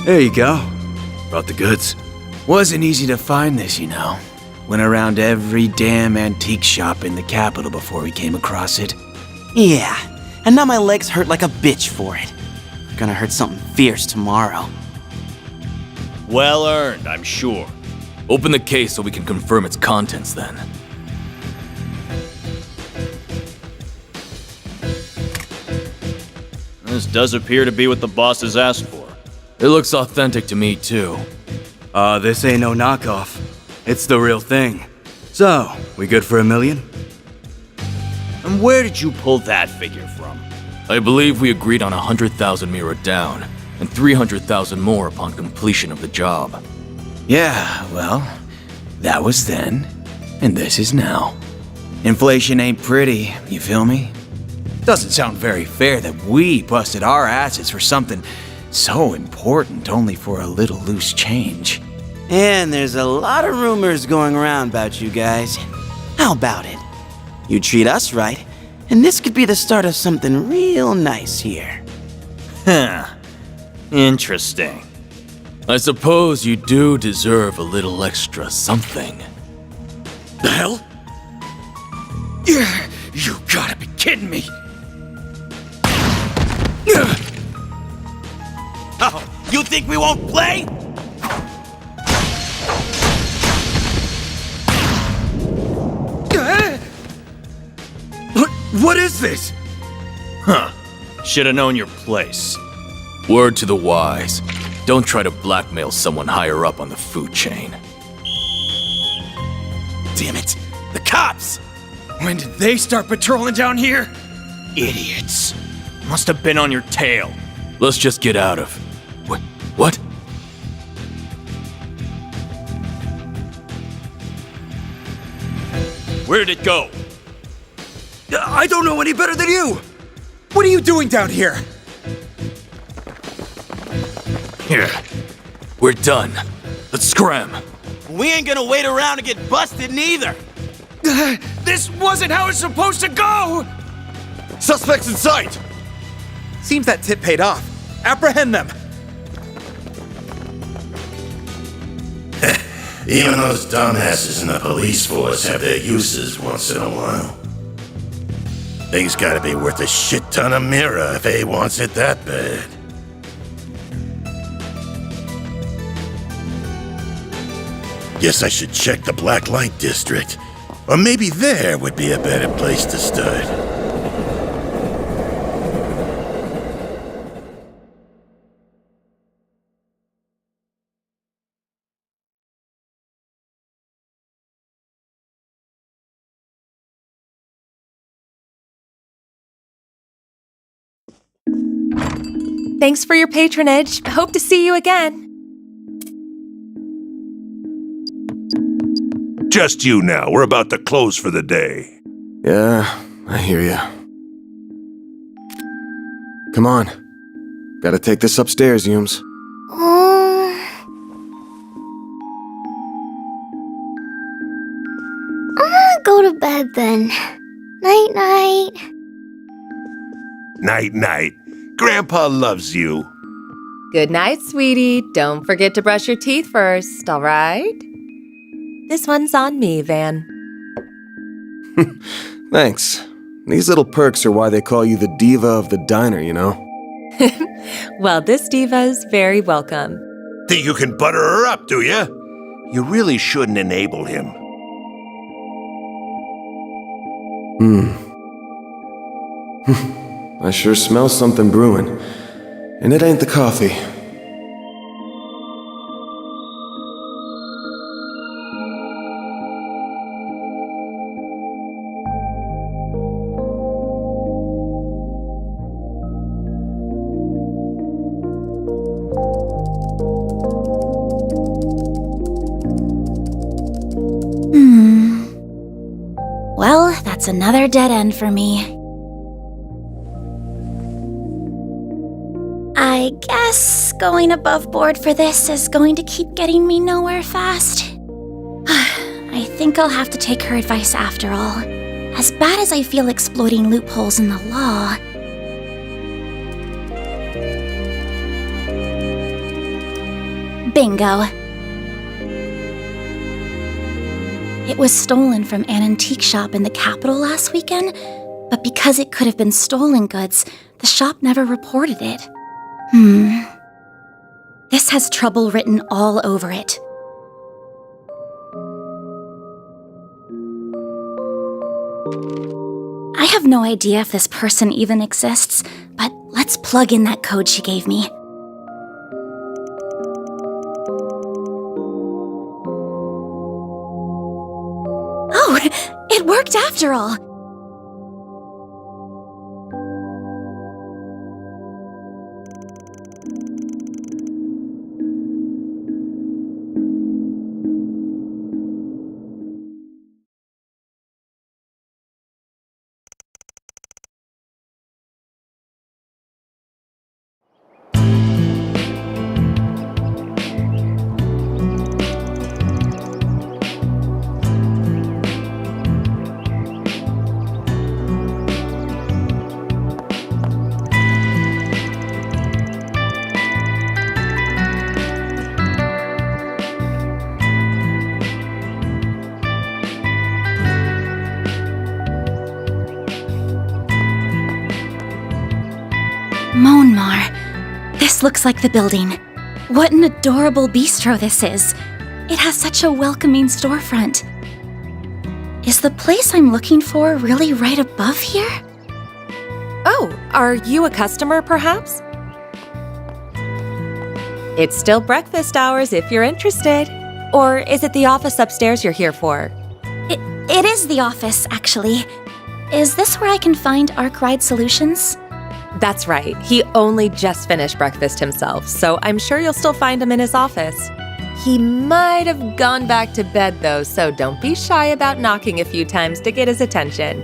There you go. Brought the goods. Wasn't easy to find this, you know. Went around every damn antique shop in the capital before we came across it. Yeah, and now my legs hurt like a bitch for it. Gonna hurt something fierce tomorrow. Well earned, I'm sure. Open the case so we can confirm its contents then. This does appear to be what the boss has asked for. It looks authentic to me too. This ain't no knockoff. It's the real thing. So, we good for $1 million? And where did you pull that figure from? I believe we agreed on 100,000 Mira down, and 300,000 more upon completion of the job. Yeah, well, that was then, and this is now. Inflation ain't pretty, you feel me? Doesn't sound very fair that we busted our asses for something so important only for a little loose change. And there's a lot of rumors going around about you guys. How about it? You treat us right, and this could be the start of something real nice here. Huh. Interesting. I suppose you do deserve a little extra something. The hell? Yeah, you gotta be kidding me! Oh, you think we won't play? What is this? Huh. Should've known your place. Word to the wise. Don't try to blackmail someone higher up on the food chain. Damn it! The cops! When did they start patrolling down here? Idiots. Must have been on your tail. Let's just get out of... Wait, what? Where did it go? I don't know any better than you! What are you doing down here? Here. We're done. Let's scram. We ain't gonna wait around to get busted neither. This wasn't how it's supposed to go! Suspects in sight! Seems that tip paid off. Apprehend them! Even those dumbasses in the police force have their uses once in a while. Thing's gotta be worth a shit ton of Mira if A wants it that bad. Guess I should check the Black Light District. Or maybe there would be a better place to start. Thanks for your patronage. Hope to see you again. Just you now. We're about to close for the day. Yeah, I hear ya. Come on. Gotta take this upstairs, Yums. I'm gonna go to bed then. Night-night. Night-night. Grandpa loves you. Good night, sweetie. Don't forget to brush your teeth first, all right? This one's on me, Van. Thanks. These little perks are why they call you the diva of the diner, you know? Well, this diva's very welcome. Think you can butter her up, do ya? You really shouldn't enable him. I sure smell something brewing. And it ain't the coffee. Well, that's another dead end for me. I guess going above board for this is going to keep getting me nowhere fast. I think I'll have to take her advice after all. As bad as I feel exploiting loopholes in the law, Bingo. It was stolen from an antique shop in the capital last weekend, but because it could have been stolen goods, the shop never reported it. This has trouble written all over it. I have no idea if this person even exists, but let's plug in that code she gave me. Oh, it worked after all! Monmar. This looks like the building. What an adorable bistro this is. It has such a welcoming storefront. Is the place I'm looking for really right above here? Oh, are you a customer, perhaps? It's still breakfast hours if you're interested. Or is it the office upstairs you're here for? It is the office, actually. Is this where I can find Arkwright Solutions? That's right. He only just finished breakfast himself, so I'm sure you'll still find him in his office. He might have gone back to bed, though, so don't be shy about knocking a few times to get his attention.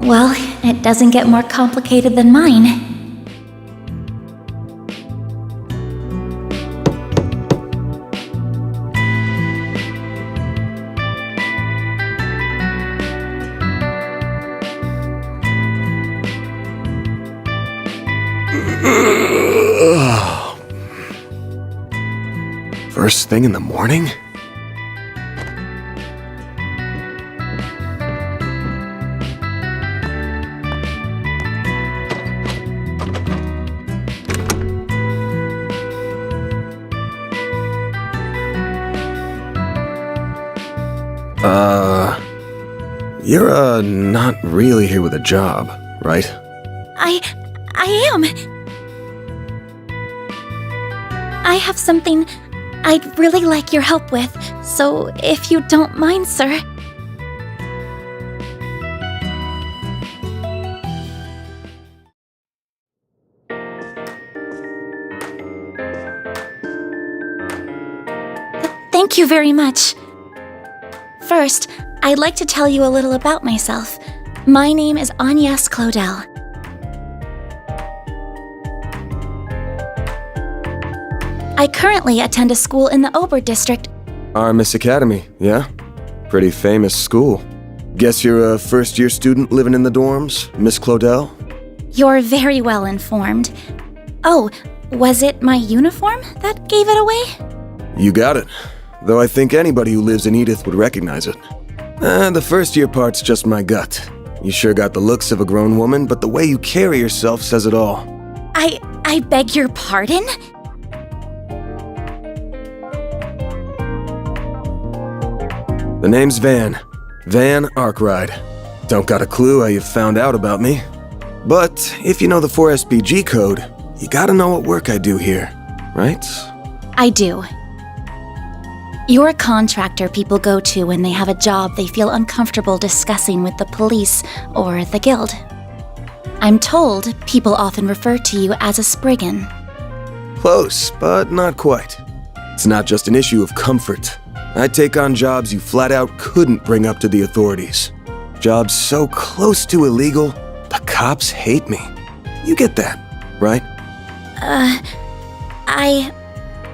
Well, it doesn't get more complicated than mine. First thing in the morning? You're, not really here with a job, right? I am. I have something I'd really like your help with, so if you don't mind, sir. Thank you very much. First, I'd like to tell you a little about myself. My name is Agnes Claudel. I currently attend a school in the Ober district. Our Miss Academy, yeah? Pretty famous school. Guess you're a first-year student living in the dorms, Miss Claudel? You're very well informed. Oh, was it my uniform that gave it away? You got it. Though I think anybody who lives in Edith would recognize it. The first-year part's just my gut. You sure got the looks of a grown woman, but the way you carry yourself says it all. I beg your pardon? The name's Van. Van Arkwright. Don't got a clue how you found out about me. But if you know the 4SPG code, you gotta know what work I do here, right? I do. You're a contractor people go to when they have a job they feel uncomfortable discussing with the police or the guild. I'm told people often refer to you as a Spriggan. Close, but not quite. It's not just an issue of comfort. I take on jobs you flat out couldn't bring up to the authorities. Jobs so close to illegal, the cops hate me. You get that, right?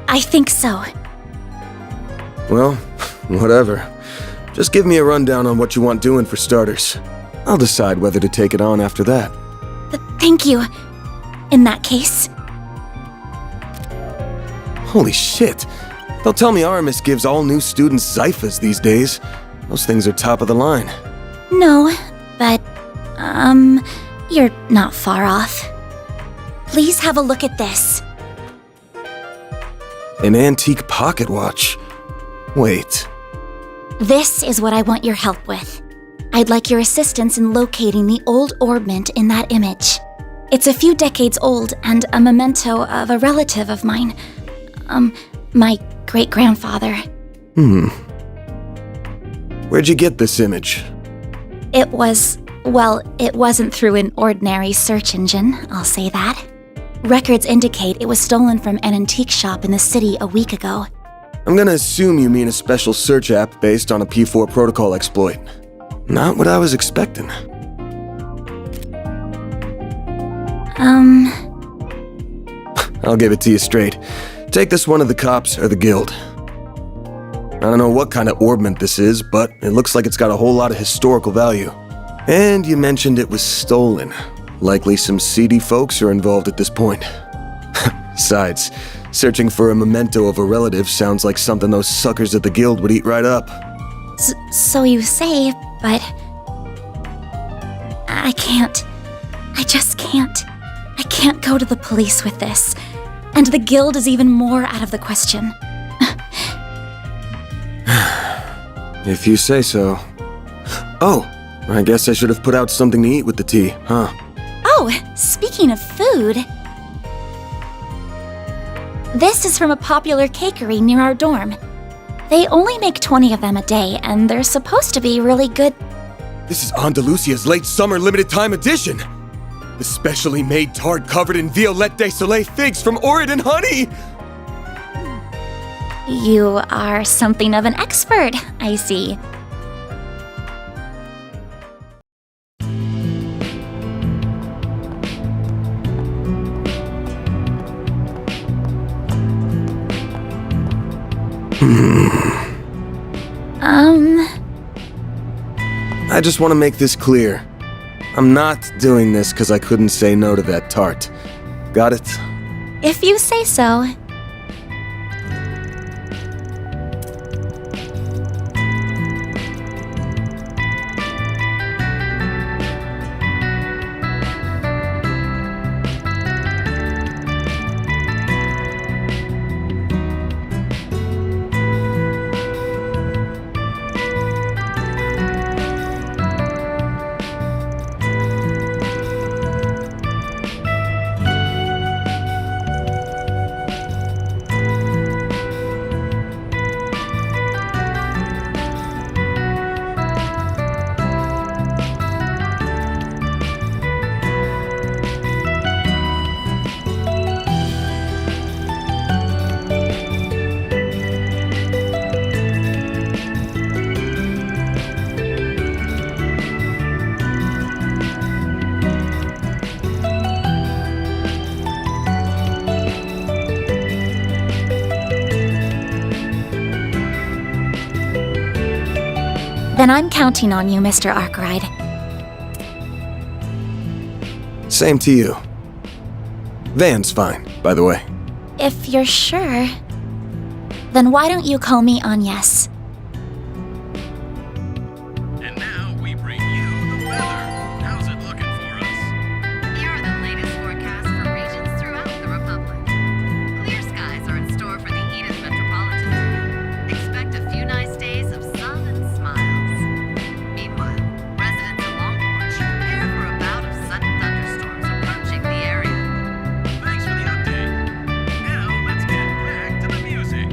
I think so. Well, whatever. Just give me a rundown on what you want doing for starters. I'll decide whether to take it on after that. Thank you. In that case. Holy shit. They'll tell me Aramis gives all new students Zyphas these days. Those things are top of the line. No, but, you're not far off. Please have a look at this. An antique pocket watch. Wait. This is what I want your help with. I'd like your assistance in locating the old orbment in that image. It's a few decades old and a memento of a relative of mine. My great-grandfather. Where'd you get this image? It wasn't through an ordinary search engine, I'll say that. Records indicate it was stolen from an antique shop in the city a week ago. I'm gonna assume you mean a special search app based on a P4 protocol exploit. Not what I was expecting. I'll give it to you straight. Take this one to the cops or the guild. I don't know what kind of orbment this is, but it looks like it's got a whole lot of historical value. And you mentioned it was stolen. Likely some seedy folks are involved at this point. Besides, searching for a memento of a relative sounds like something those suckers at the guild would eat right up. So you say, but... I can't. I just can't. I can't go to the police with this. And the guild is even more out of the question. If you say so. Oh, I guess I should have put out something to eat with the tea, huh? Oh, speaking of food... This is from a popular cakery near our dorm. They only make 20 of them a day, and they're supposed to be really good. This is Andalusia's late summer limited time edition! The specially made tart covered in Violette de Soleil figs from Oregon honey! You are something of an expert, I see. I just want to make this clear. I'm not doing this because I couldn't say no to that tart. Got it? If you say so. Then I'm counting on you, Mr. Arkwright. Same to you. Van's fine, by the way. If you're sure, then why don't you call me Agnes? And now we bring you the weather. How's it looking for us? Here are the latest forecasts for regions throughout the Republic. Clear skies are in store for the Edith metropolitan area. Expect a few nice days of sun and smiles. Meanwhile, residents along Porch prepare for a bout of sudden thunderstorms approaching the area. Thanks for the update. Now let's get back to the music.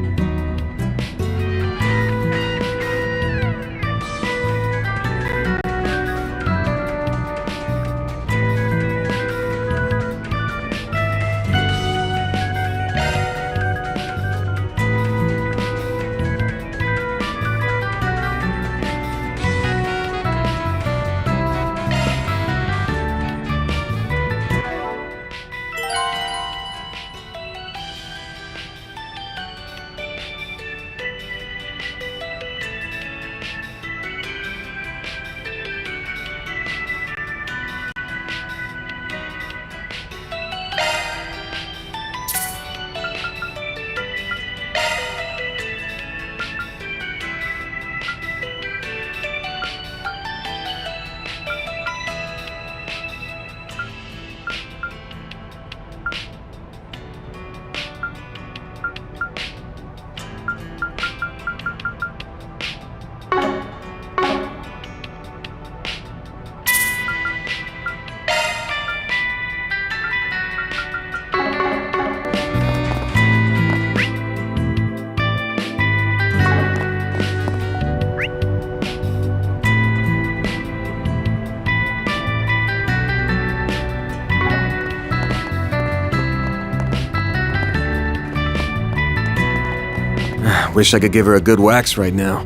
Wish I could give her a good wax right now.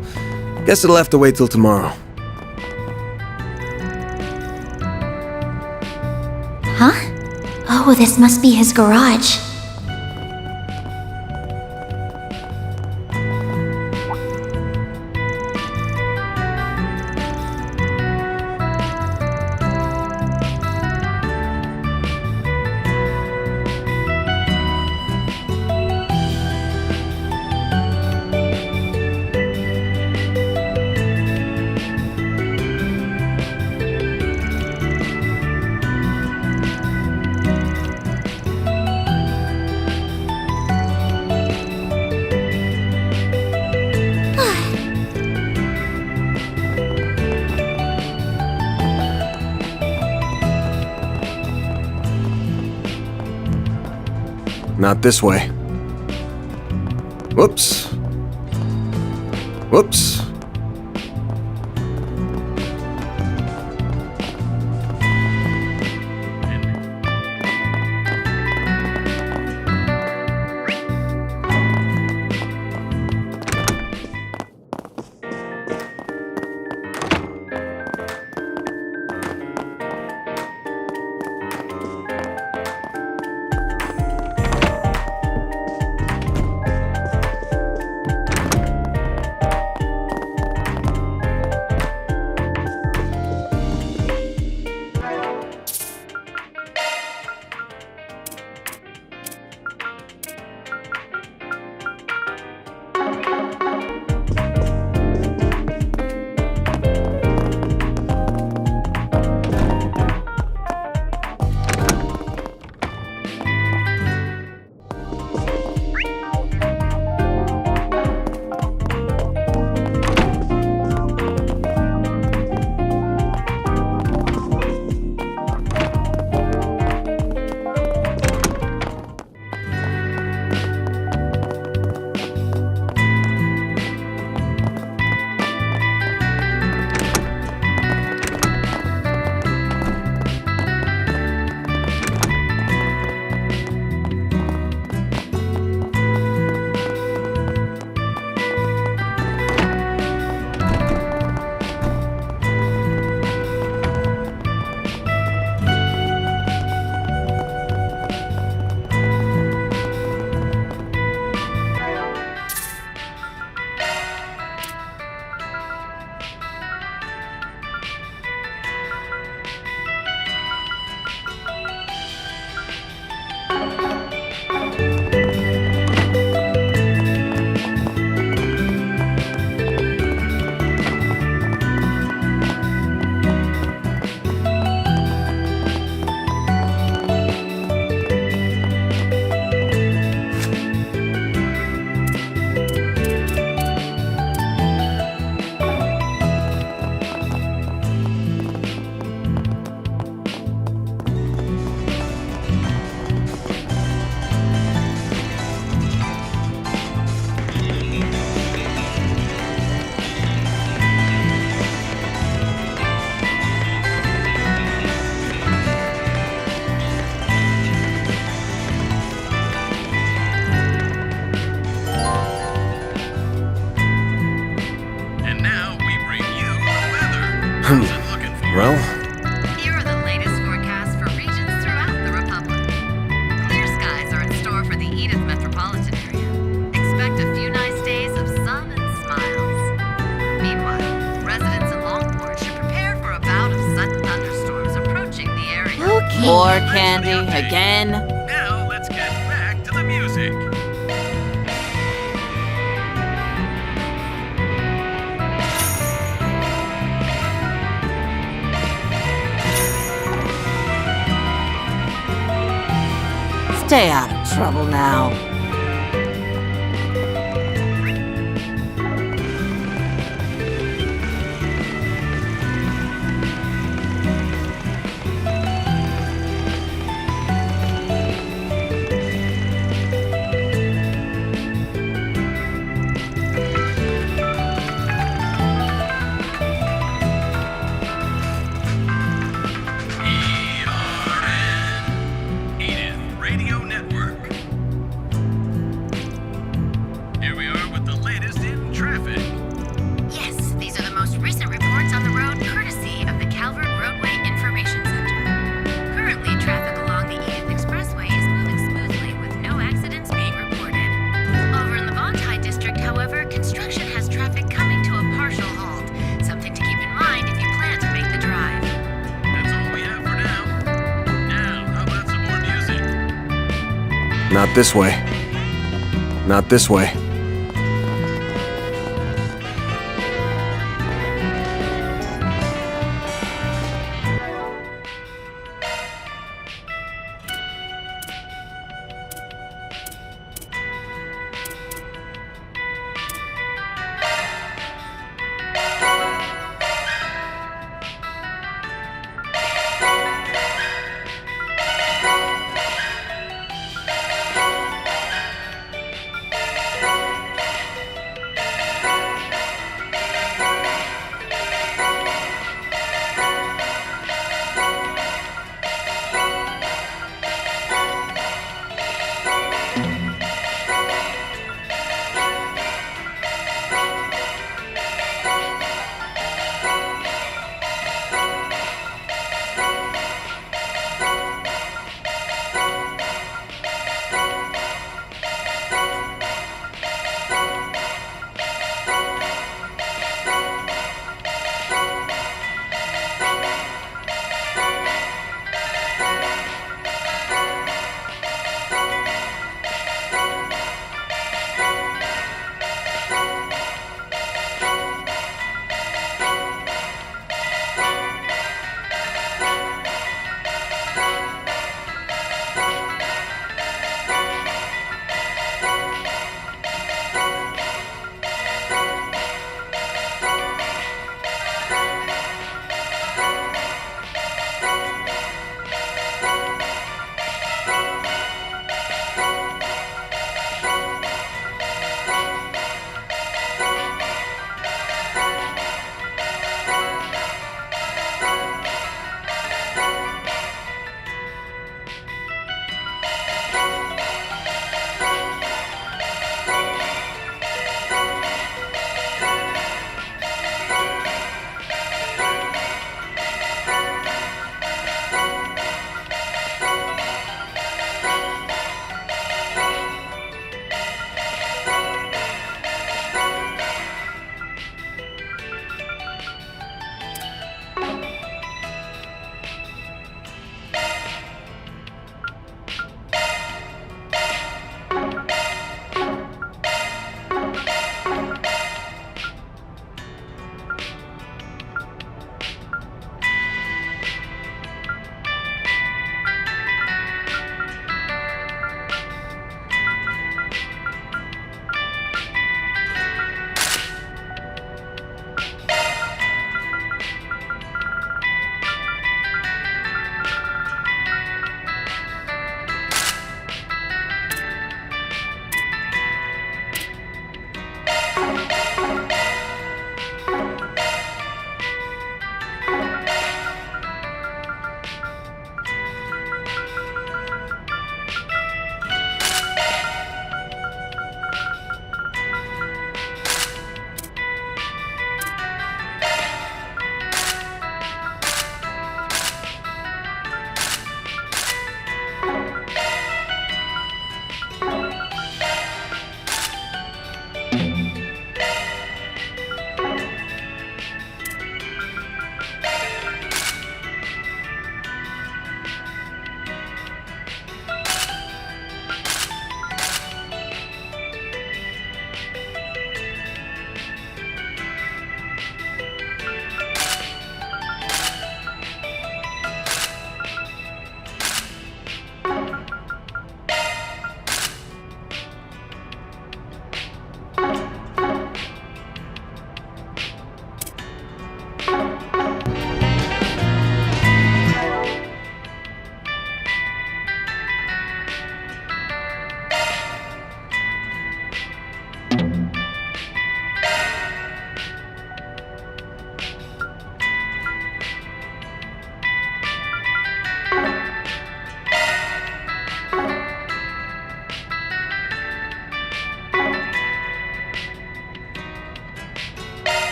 Guess it'll have to wait till tomorrow. Huh? Oh, this must be his garage. Not this way. Whoops. Whoops. Well, Here are the latest forecasts for regions throughout the Republic. Clear skies are in store for the Edith metropolitan area. Expect a few nice days of sun and smiles. Meanwhile, residents in Longport should prepare for a bout of sudden thunderstorms approaching the area. Okay. More candy again? Now let's get back to the music. Stay out of trouble now. Edith Radio Network. Not this way. Not this way.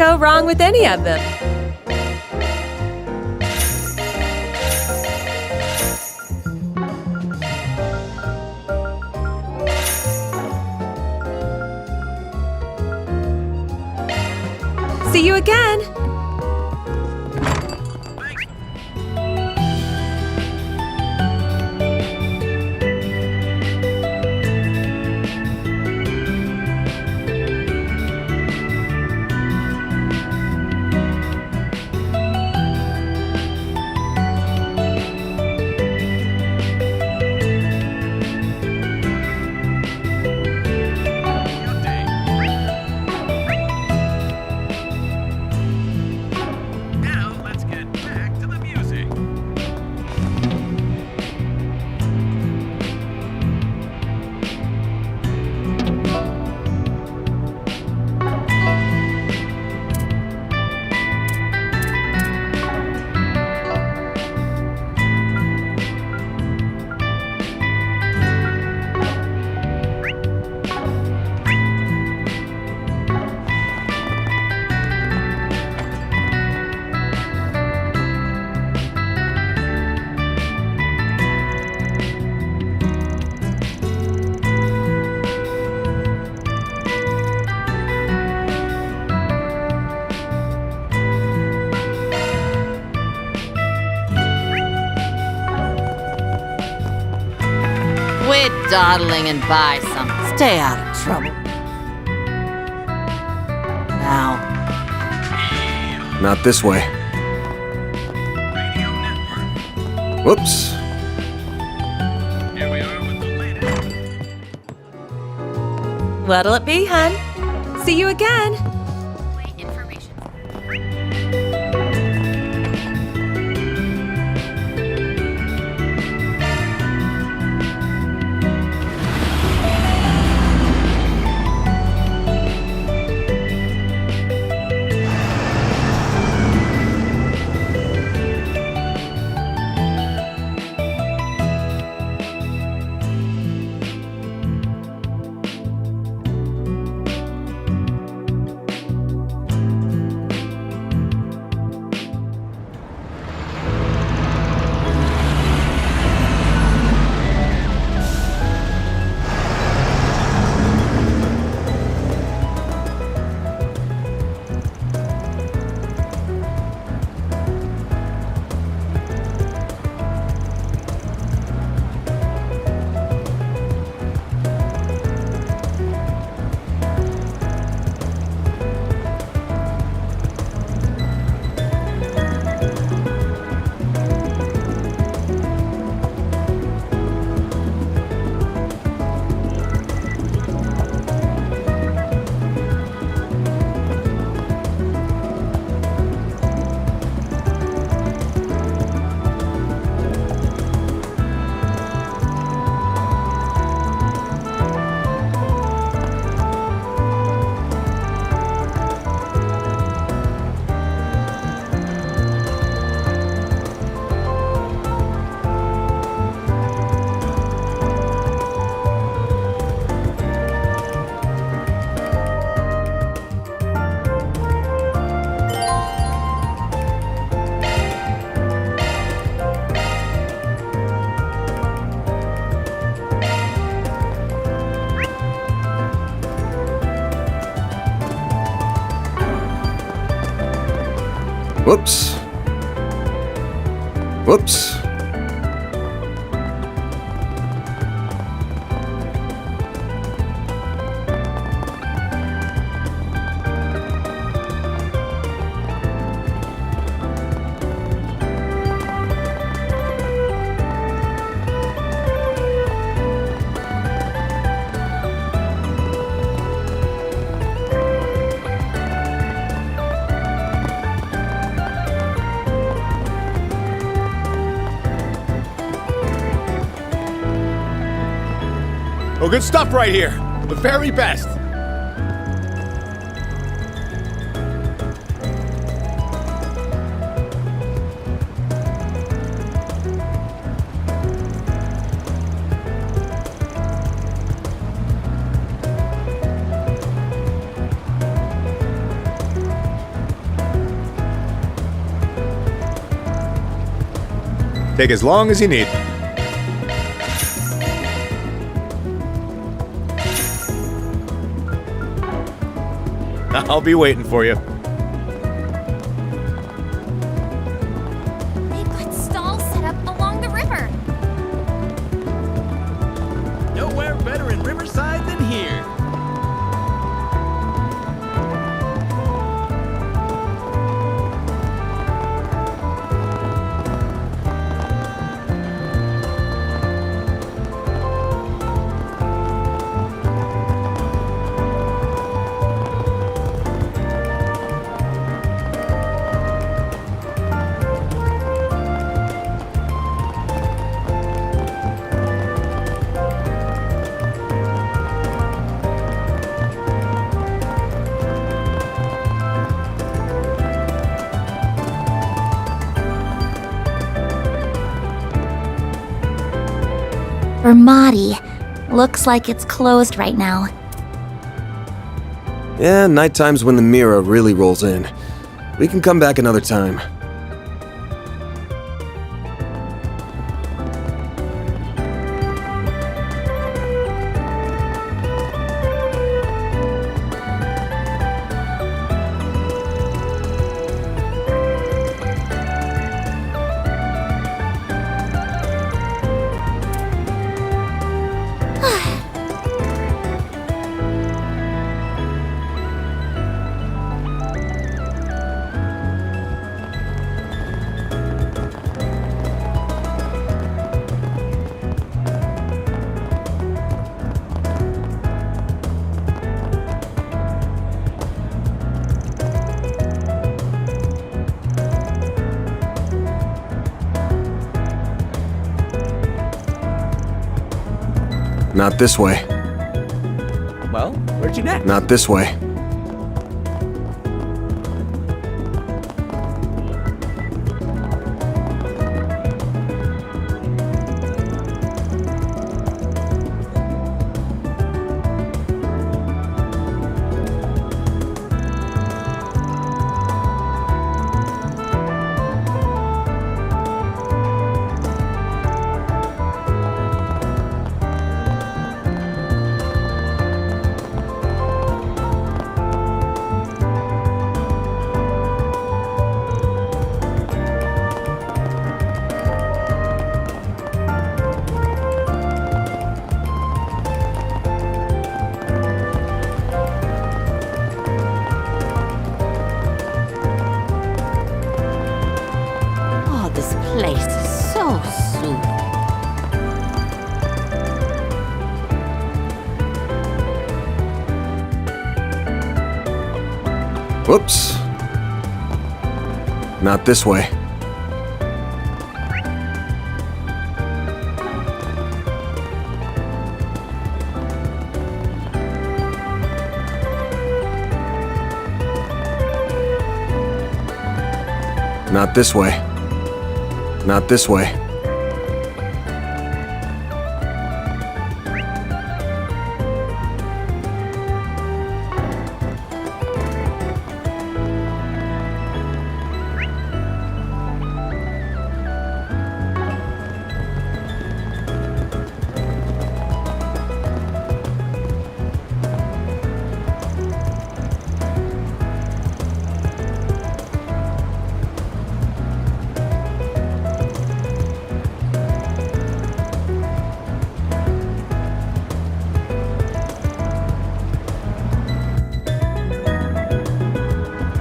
go wrong with any of them. See you again! Quit dawdling and buy something. Stay out of trouble. Now, Not this way. Whoops. What'll it be, hun? See you again! Whoops. Whoops. Oh, good stuff right here. The very best. Take as long as you need. I'll be waiting for you. They've got stalls set up along the river. Nowhere better in Riverside than here. Vermati. Looks like it's closed right now. Yeah, nighttime's when the mirror really rolls in. We can come back another time. Not this way. Well, where'd you next? Not this way. Oh, this place is so soothing. Whoops. Not this way. Not this way. Not this way.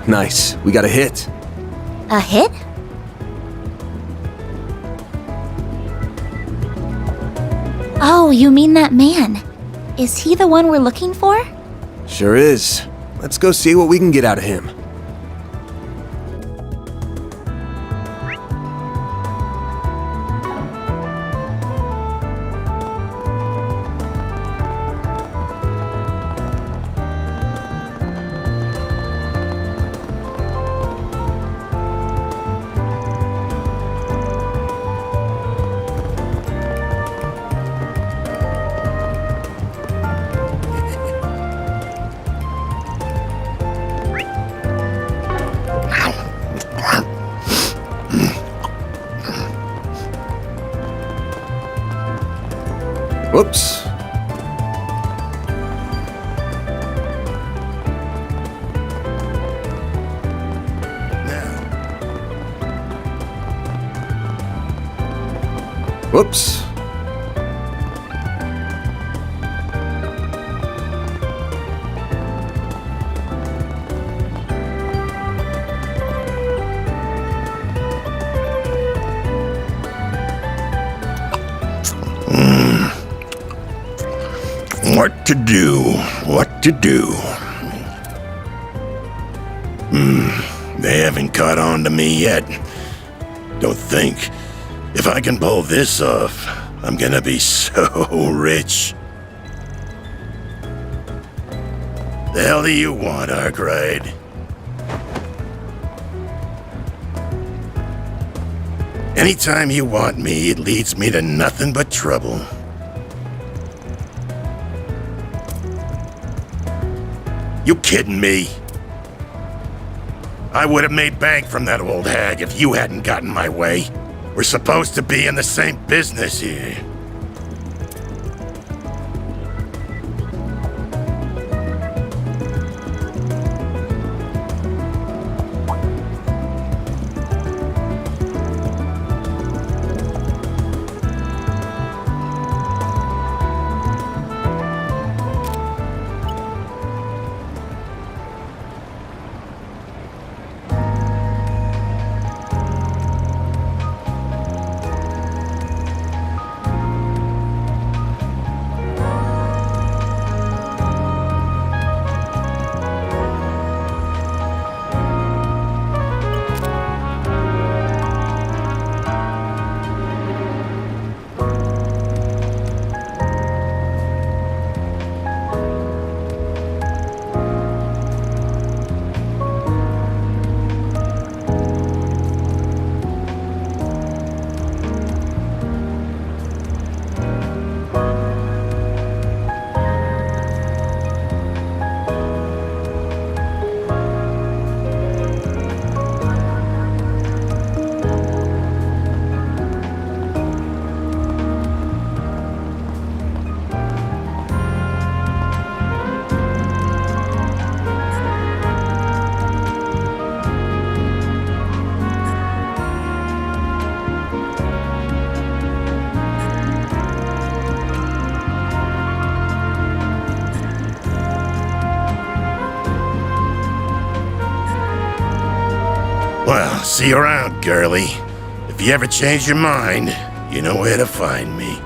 Nice. We got a hit. A hit? Oh, you mean that man. Is he the one we're looking for? Sure is. Let's go see what we can get out of him. Whoops. Whoops. What to do? What to do? They haven't caught on to me yet. Don't think. If I can pull this off, I'm gonna be so rich. The hell do you want, Arkwright? Anytime you want me, it leads me to nothing but trouble. You kidding me? I would have made bank from that old hag if you hadn't gotten my way. We're supposed to be in the same business here. Well, see you around, girlie. If you ever change your mind, you know where to find me.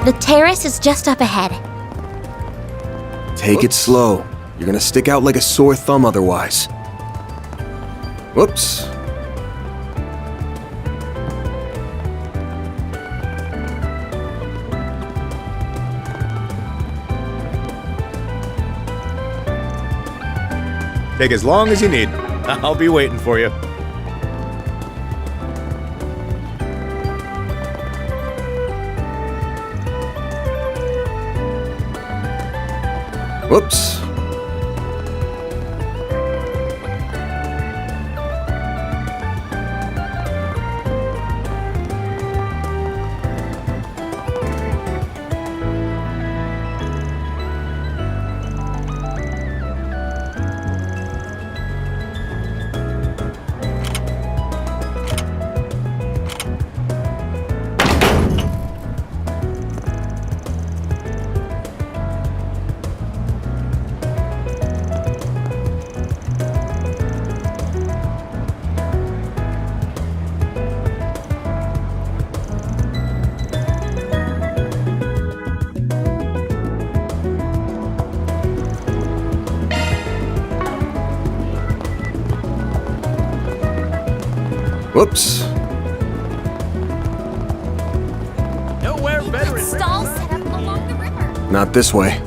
The terrace is just up ahead. Take it slow. You're gonna stick out like a sore thumb otherwise. Whoops. Take as long as you need. I'll be waiting for you. Whoops. Whoops. Nowhere better in Stall set up along the river. Not this way.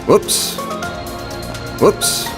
Whoops. Whoops.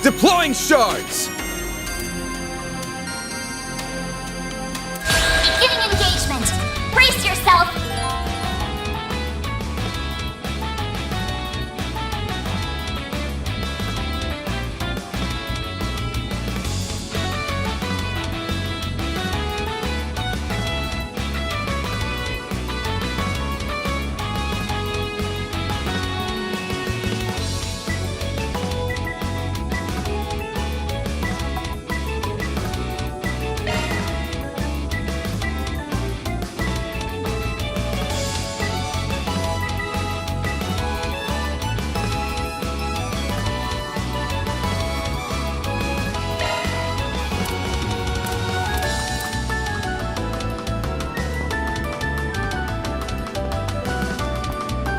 Deploying shards! Beginning engagement. Brace yourself.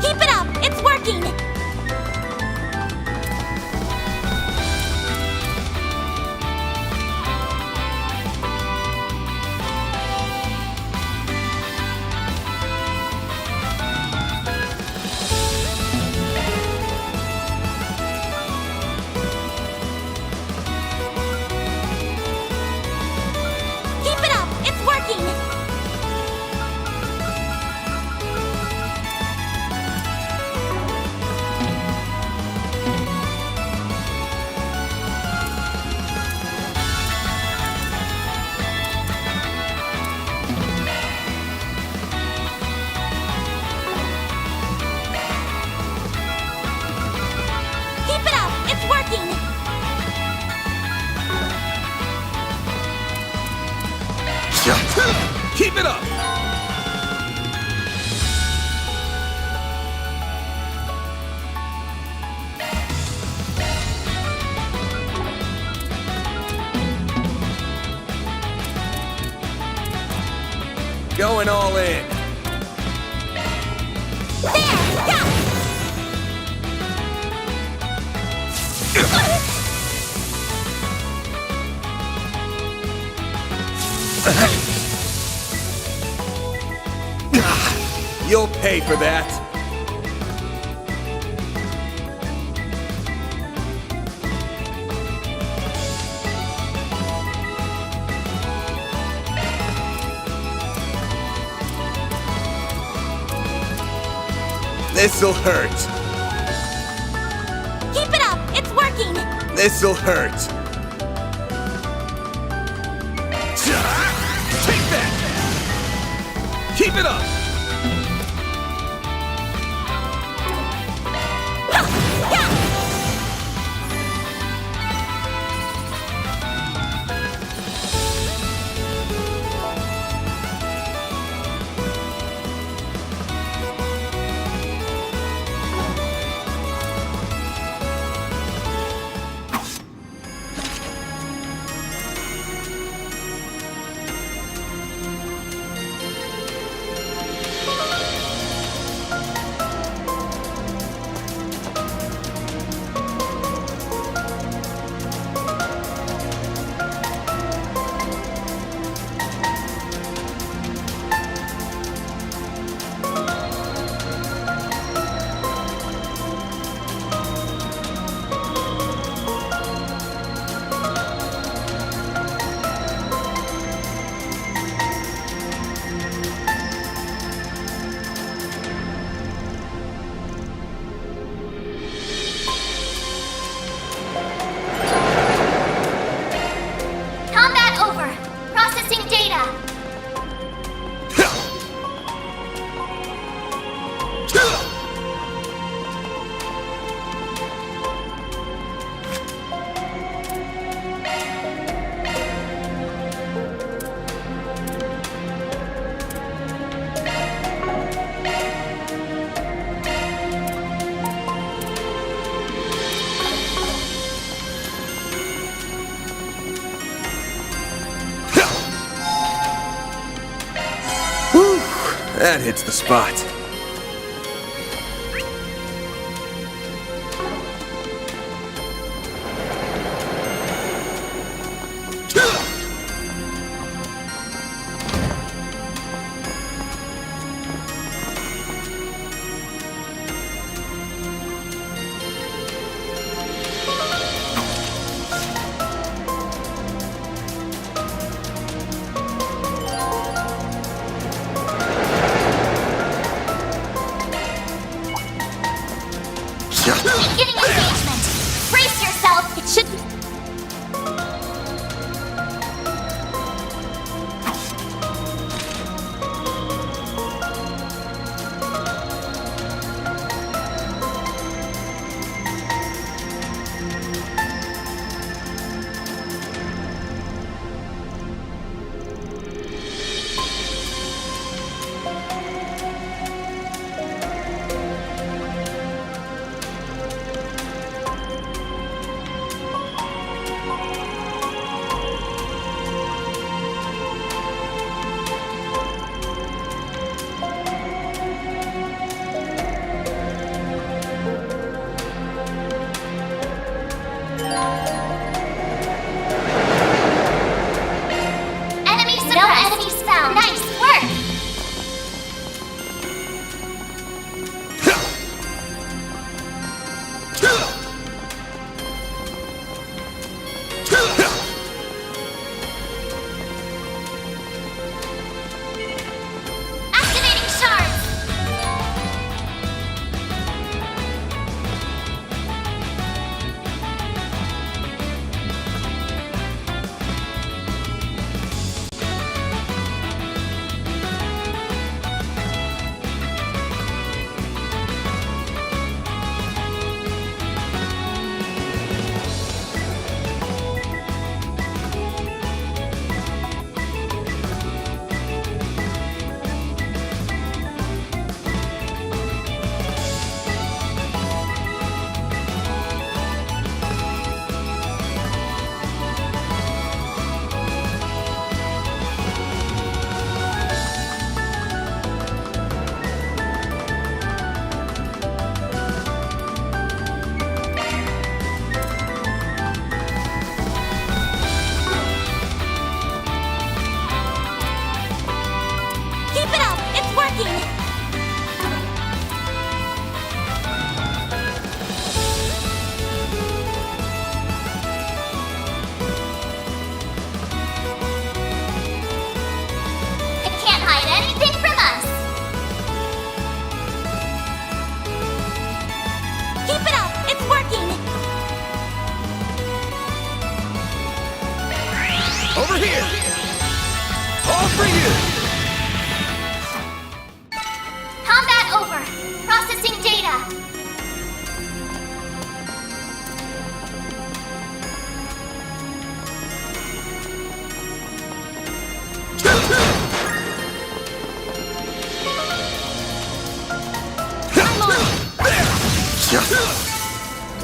Keep it up. It's working. Keep it up. It's working. Keep it up. It's working. Keep it up! Going all in. There! Go! You'll pay for that. This'll hurt. Keep it up! It's working! This'll hurt. Take that! Keep it up! That hits the spot. Over here! All for you! Combat over. Processing data.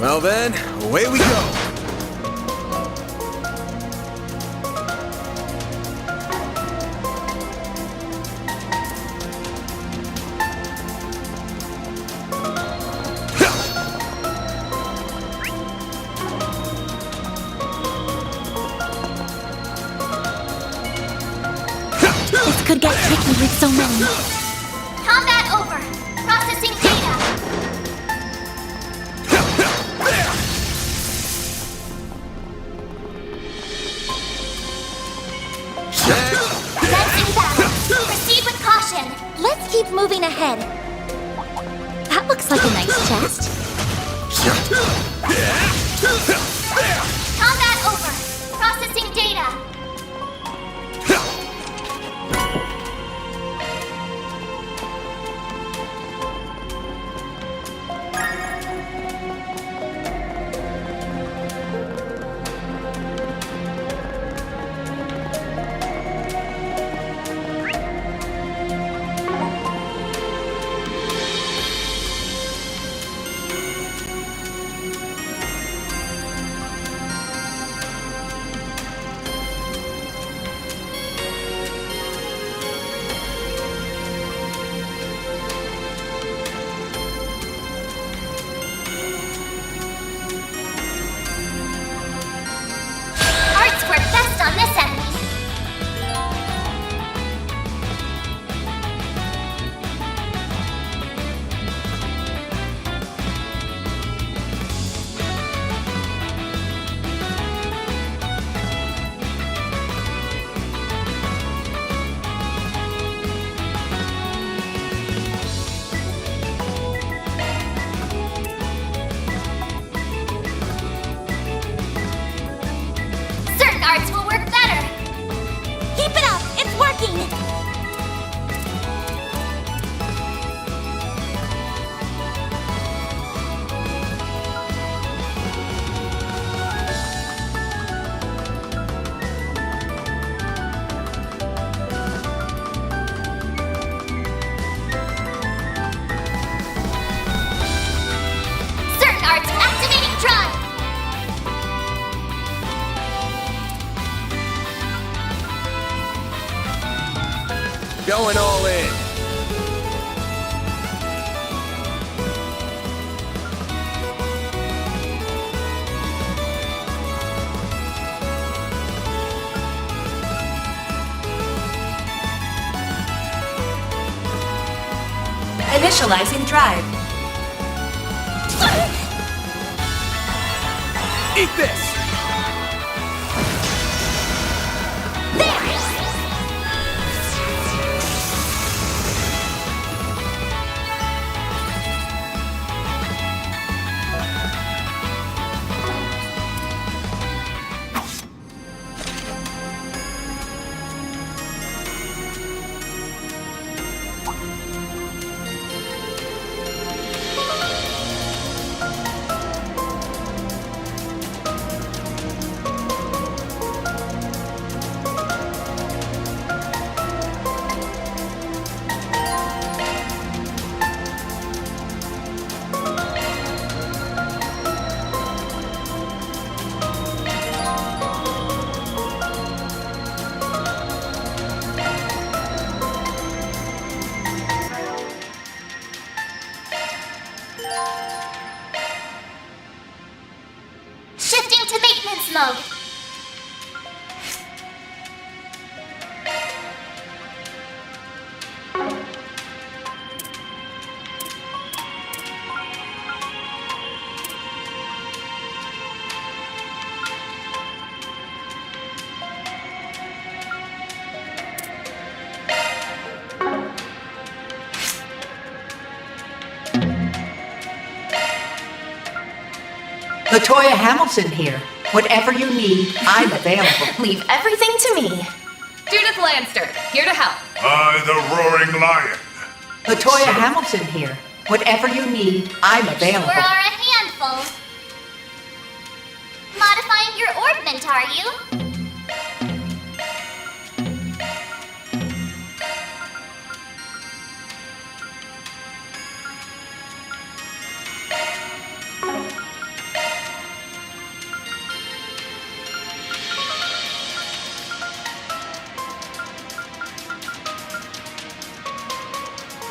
Well then, away we go. This could get tricky with so many. Combat over. Processing data. Sensing battle. Proceed with caution. Let's keep moving ahead. That looks like a nice chest. Combat over. Processing data. Arts work best on this enemy. Certain arts will work better. Keep it up. It's working. Certain arts activating drive. Going all in. Initializing drive. Eat this! Shifting to maintenance mode. Latoya Hamilton here. Whatever you need, I'm available. Leave everything to me. Judith Lanster, here to help. I, the Roaring Lion. Latoya Hamilton here. Whatever you need, I'm available. Sure are a handful. Modifying your orbment, are you?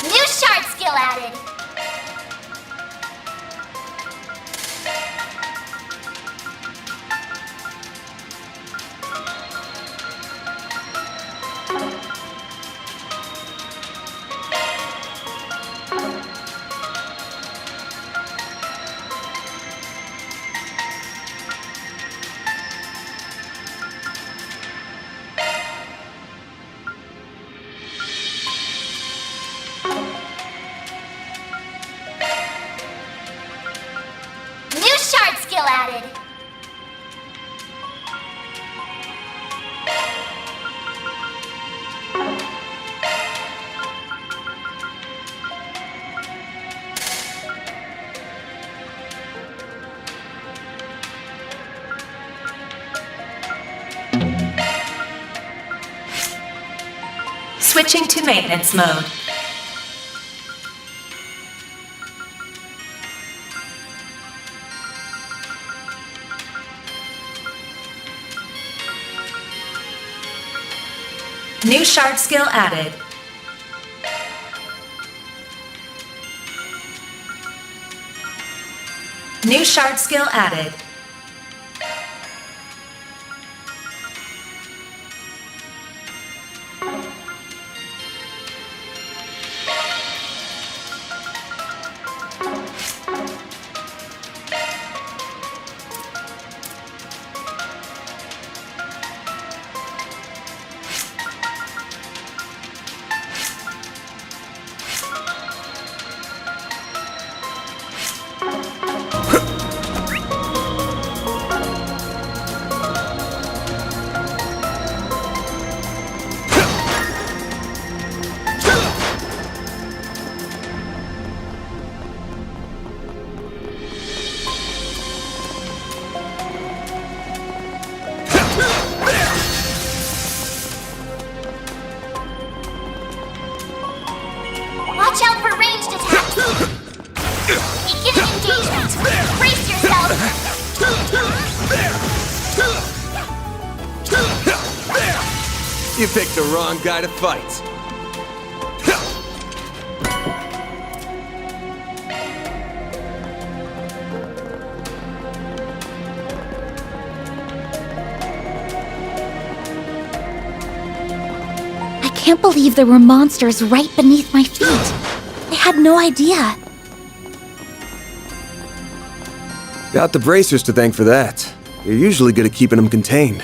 New shard skill added. New shard skill added. Switching to maintenance mode. New shard skill added. New shard skill added. Watch out for ranged attacks. Begin engagement. Brace yourself. You picked the wrong guy to fight. I can't believe there were monsters right beneath my feet. I had no idea. Got the bracers to thank for that. You're usually good at keeping them contained.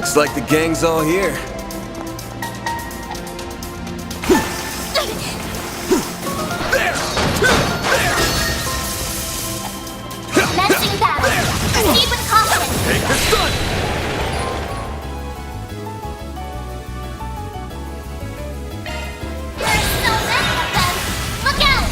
Looks like the gang's all here. Commencing battle. Proceed with caution. Take this gun! There are so many of them. Look out!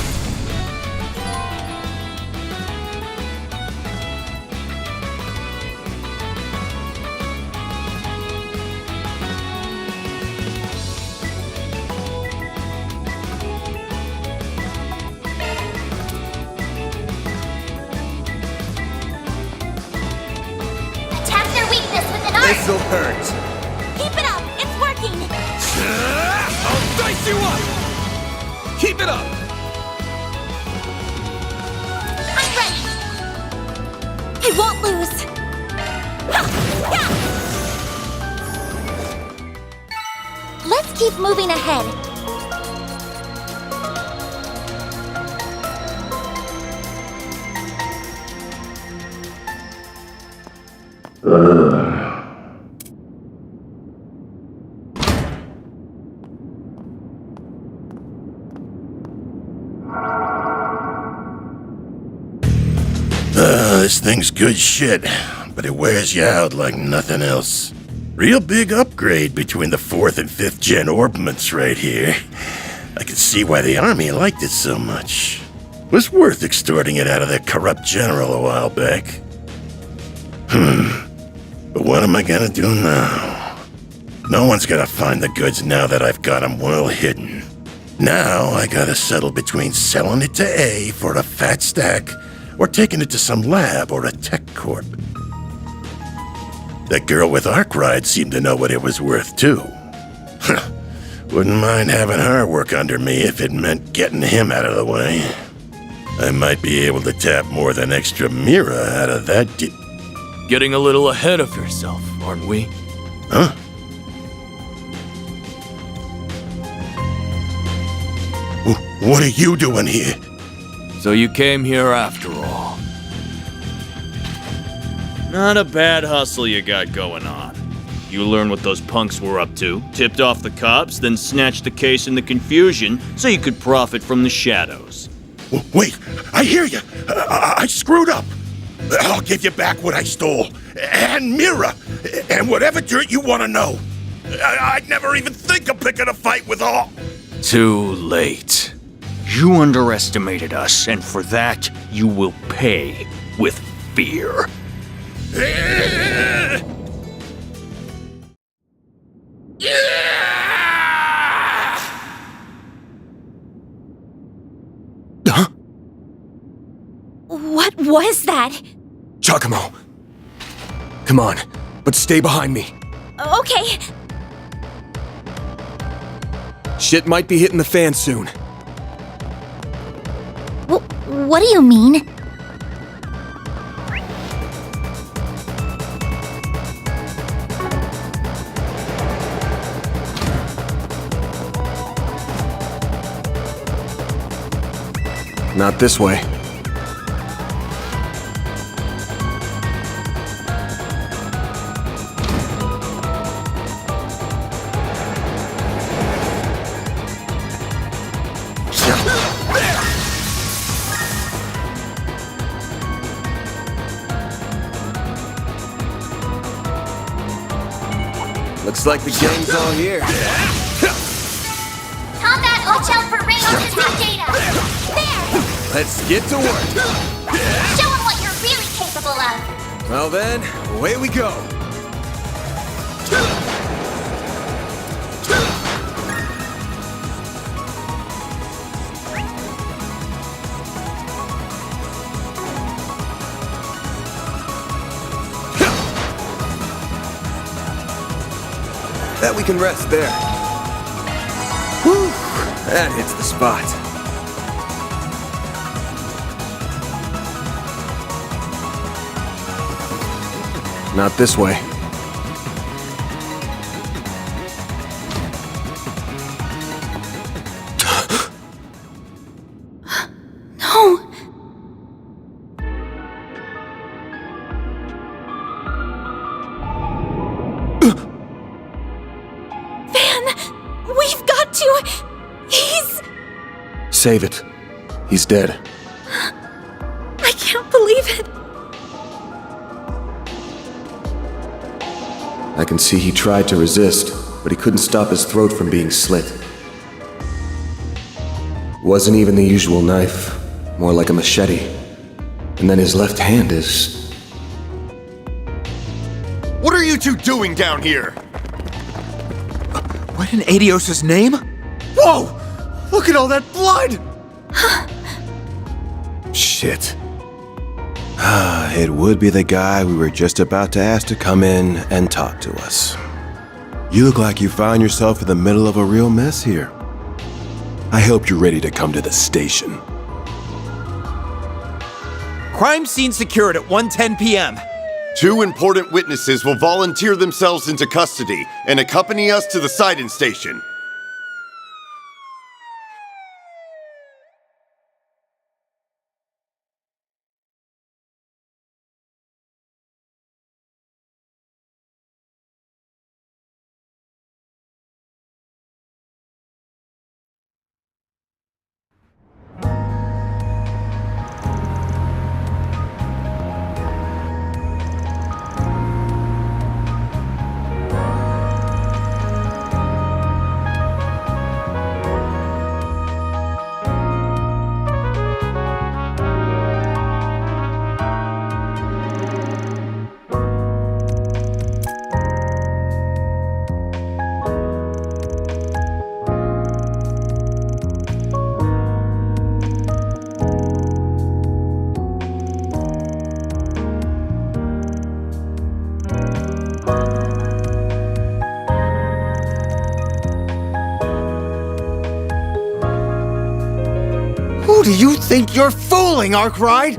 Attack their weakness with an art. This'll hurt. Keep it up. It's working. I'll dice you up! Keep it up! I'm ready. I won't lose. Let's keep moving ahead. This thing's good shit, but it wears you out like nothing else. Real big upgrade between the 4th and 5th gen orbments right here. I can see why the army liked it so much. Was worth extorting it out of that corrupt general a while back. But what am I gonna do now? No one's gonna find the goods now that I've got them well hidden. Now I gotta settle between selling it to A for a fat stack or taking it to some lab or a tech corp. That girl with Arkwright seemed to know what it was worth too. Wouldn't mind having her work under me if it meant getting him out of the way. I might be able to tap more than extra Mira out of that Getting a little ahead of yourself, aren't we? Huh? What are you doing here? So you came here after all. Not a bad hustle you got going on. You learned what those punks were up to, tipped off the cops, then snatched the case in the confusion so you could profit from the shadows. Wait, I hear you. I screwed up. I'll give you back what I stole. And Mira. And whatever dirt you want to know. I'd never even think of picking a fight with all. Too late. You underestimated us, and for that, you will pay with fear. What was that? Giacomo. Come on, but stay behind me. Okay. Shit might be hitting the fan soon. What do you mean? Not this way. Looks like the gang's all here. Combat, watch out for Reynos' new data! There! Let's get to work. Show him what you're really capable of! Well then, away we go. Bet we can rest there. Whew, that hits the spot. Not this way. No! save it. He's dead. I can't believe it. I can see he tried to resist, but he couldn't stop his throat from being slit. Wasn't even the usual knife, more like a machete. And then his left hand is... What are you two doing down here? What in Adios' name? Whoa! Look at all that blood! Shit. It would be the guy we were just about to ask to come in and talk to us. You look like you found yourself in the middle of a real mess here. I hope you're ready to come to the station. Crime scene secured at 1:10 p.m. 2 important witnesses will volunteer themselves into custody and accompany us to the sighting station. Who do you think you're fooling, Arkwright?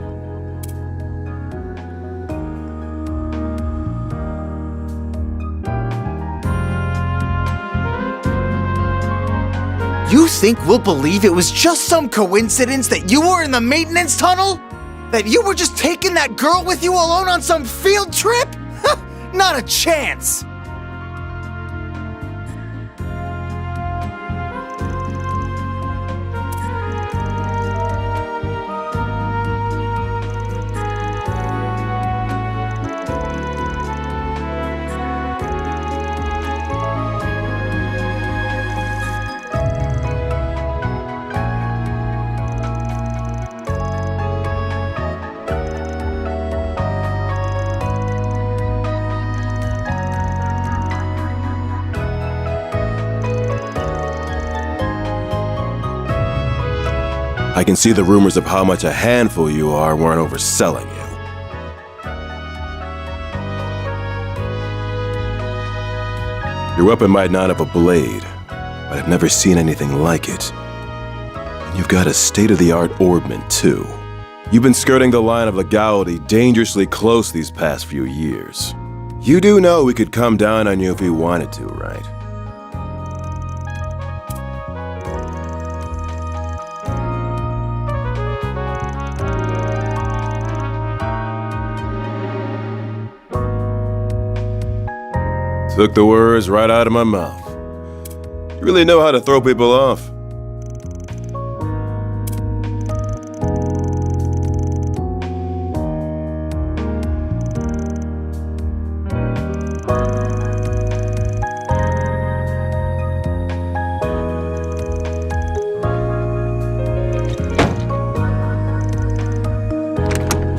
You think we'll believe it was just some coincidence that you were in the maintenance tunnel? That you were just taking that girl with you alone on some field trip? Not a chance! I can see the rumors of how much a handful you are weren't overselling you. Your weapon might not have a blade, but I've never seen anything like it. And you've got a state-of-the-art orbment, too. You've been skirting the line of legality dangerously close these past few years. You do know we could come down on you if we wanted to, right? Took the words right out of my mouth. You really know how to throw people off.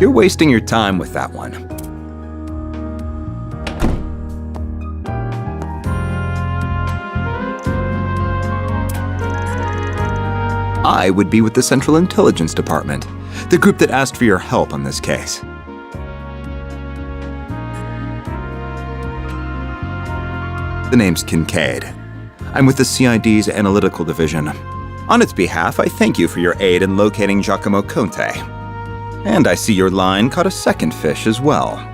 You're wasting your time with that one. I would be with the Central Intelligence Department, the group that asked for your help on this case. The name's Kincaid. I'm with the CID's Analytical Division. On its behalf, I thank you for your aid in locating Giacomo Conte. And I see your line caught a second fish as well.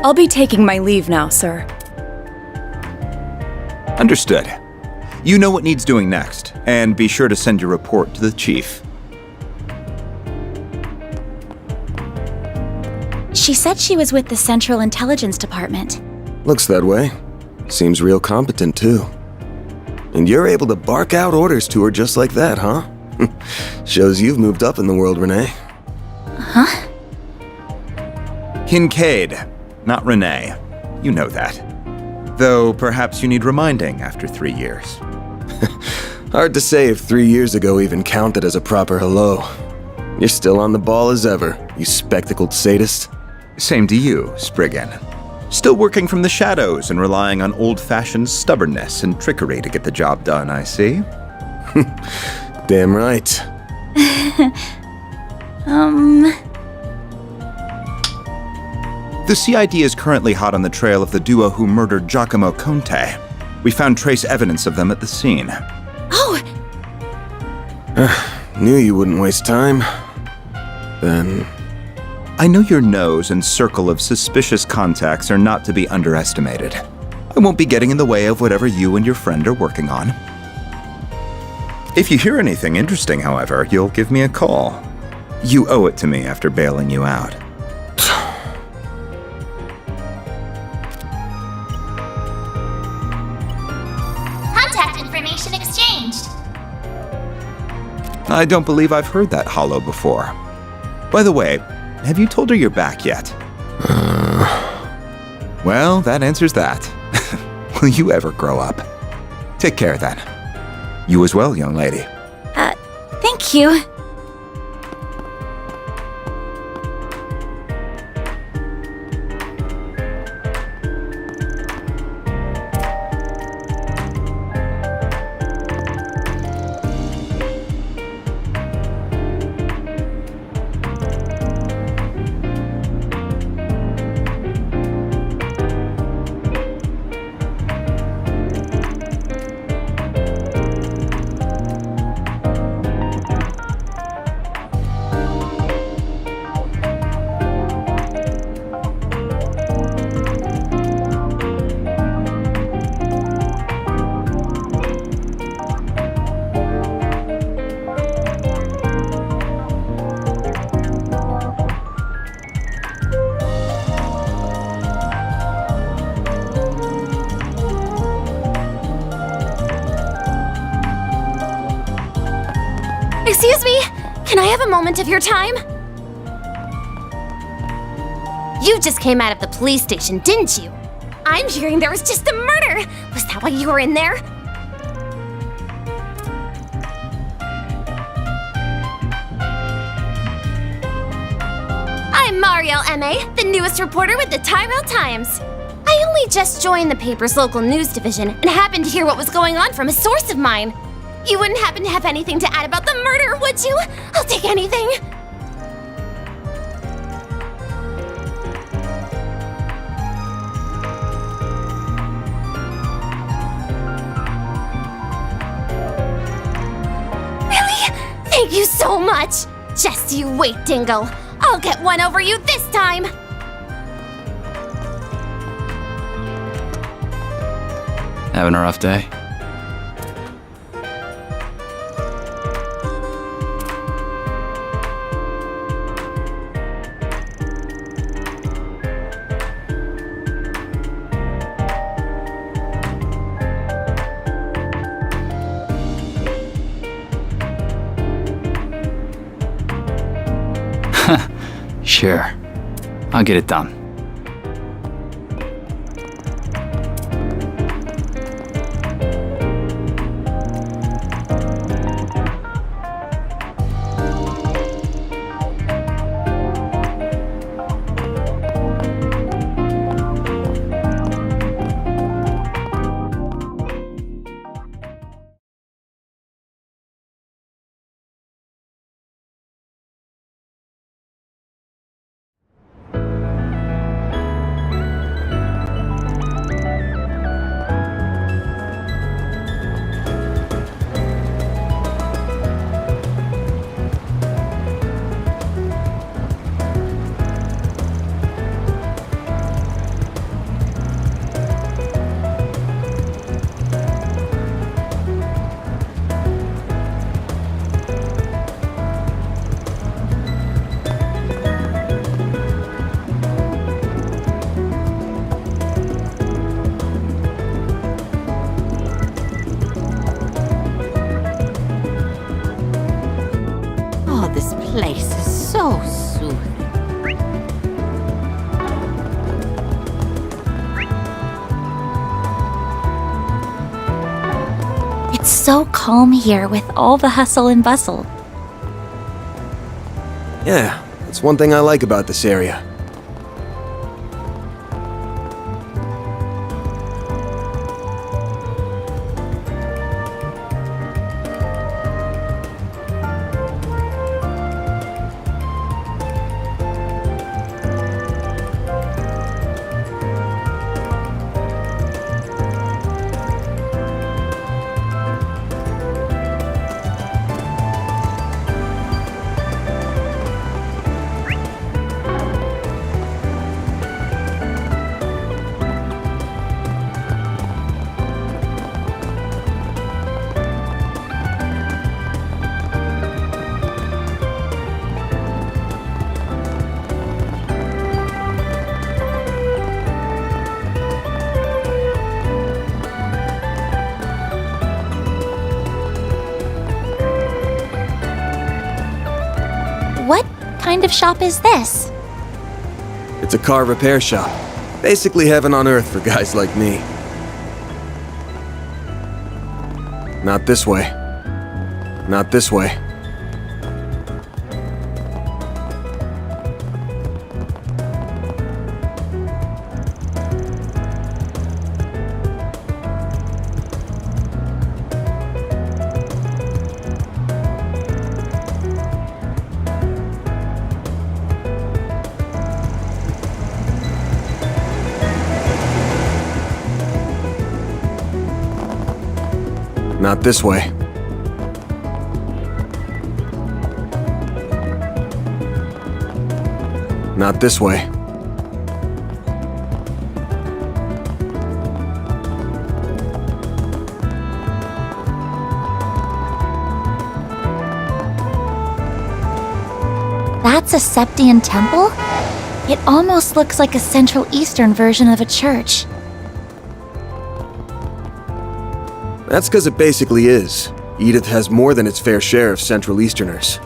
I'll be taking my leave now, sir. Understood. You know what needs doing next, and be sure to send your report to the chief. She said she was with the Central Intelligence Department. Looks that way. Seems real competent, too. And you're able to bark out orders to her just like that, huh? Shows you've moved up in the world, Renee. Huh? Kincaid, not Renee. You know that. Though perhaps you need reminding after 3 years. Hard to say if 3 years ago even counted as a proper hello. You're still on the ball as ever, you spectacled sadist. Same to you, Spriggan. Still working from the shadows and relying on old-fashioned stubbornness and trickery to get the job done, I see. Damn right. The CID is currently hot on the trail of the duo who murdered Giacomo Conte. We found trace evidence of them at the scene. Oh! Knew you wouldn't waste time. Then... I know your nose and circle of suspicious contacts are not to be underestimated. I won't be getting in the way of whatever you and your friend are working on. If you hear anything interesting, however, you'll give me a call. You owe it to me after bailing you out. Contact information exchanged. I don't believe I've heard that hollow before. By the way, have you told her you're back yet? Well, that answers that. Will you ever grow up? Take care then. You as well, young lady. Thank you. Excuse me, can I have a moment of your time? You just came out of the police station, didn't you? I'm hearing there was just a murder. Was that why you were in there? I'm Marielle M.A., the newest reporter with the Tyrell Times. I only just joined the paper's local news division and happened to hear what was going on from a source of mine. You wouldn't happen to have anything to add about the murder, would you? I'll take anything. Really? Thank you so much. Just you wait, Dingle. I'll get one over you this time. Having a rough day? Sure. I'll get it done. It's so calm here with all the hustle and bustle. Yeah, that's one thing I like about this area. What kind of shop is this? It's a car repair shop. Basically heaven on earth for guys like me. Not this way. Not this way. Not this way. Not this way. That's a Septian temple? It almost looks like a Central Eastern version of a church. That's because it basically is. Edith has more than its fair share of Central Easterners.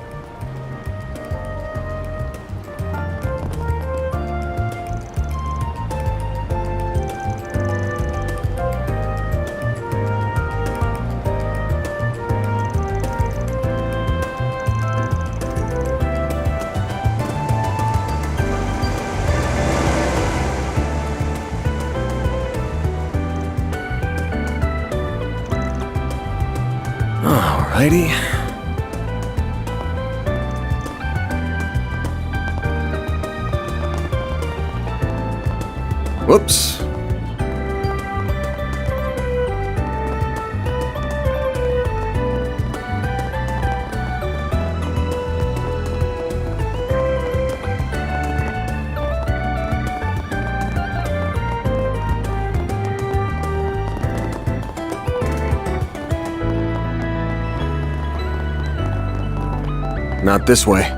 Alrighty. Whoops. Not this way.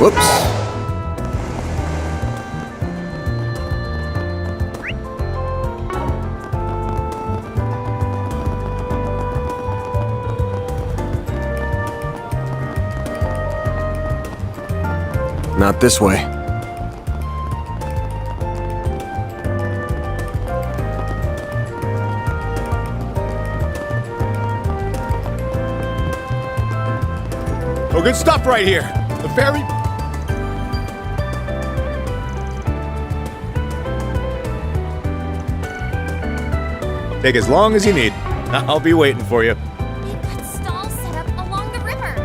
Whoops. Not this way. Oh, good stuff right here. The very... Take as long as you need. I'll be waiting for you. They've got stalls set up along the river.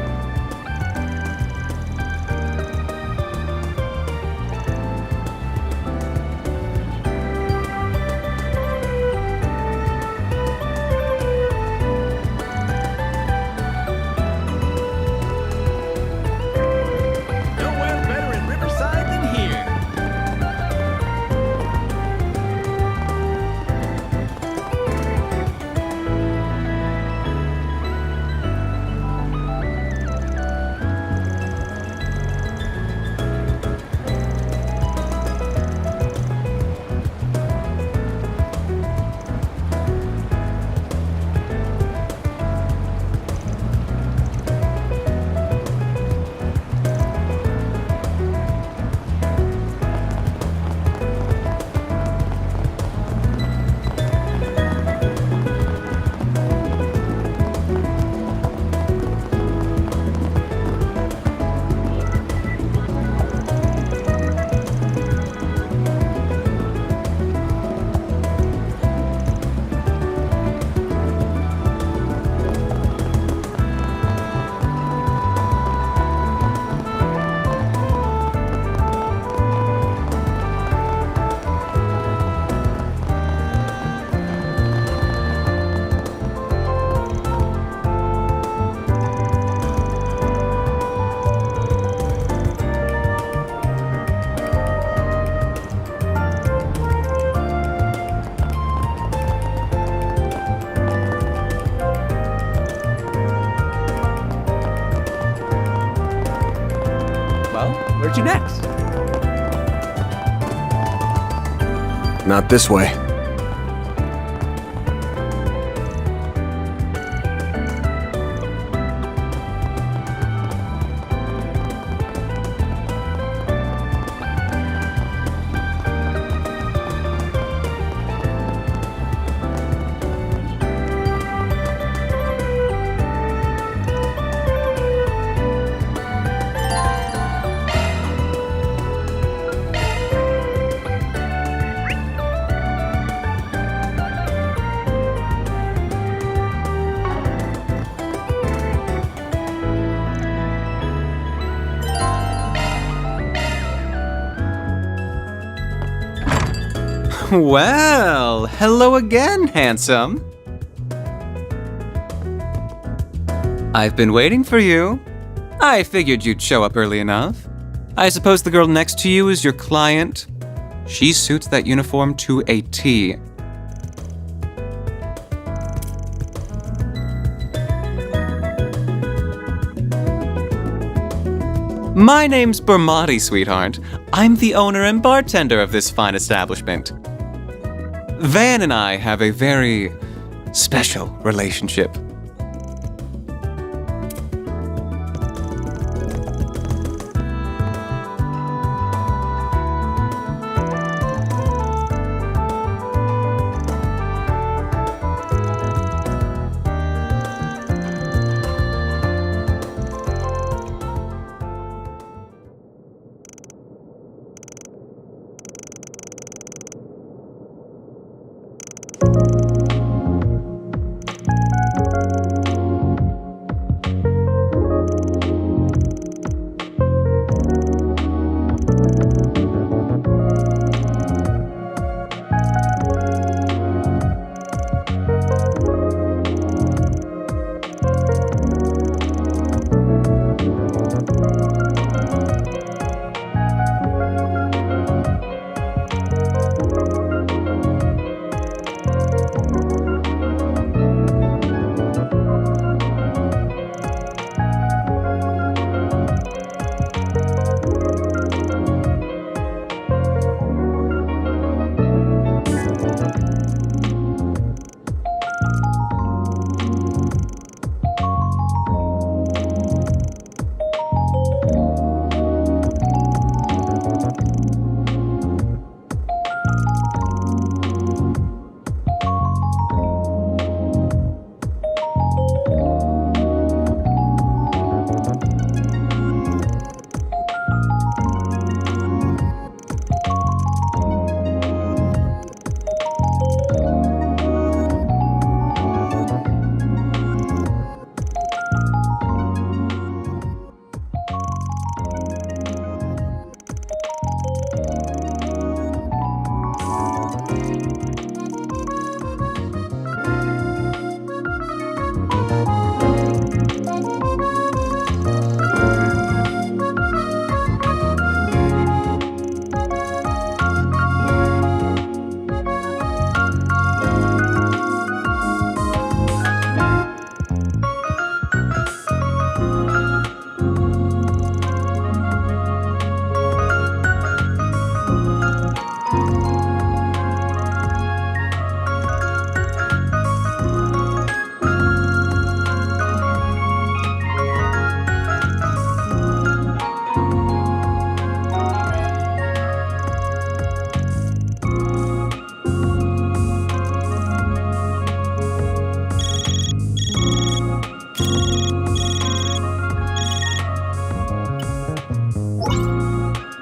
Where to next? Not this way. Well, hello again, handsome. I've been waiting for you. I figured you'd show up early enough. I suppose the girl next to you is your client? She suits that uniform to a T. My name's Bermati, sweetheart. I'm the owner and bartender of this fine establishment. Van and I have a very special relationship.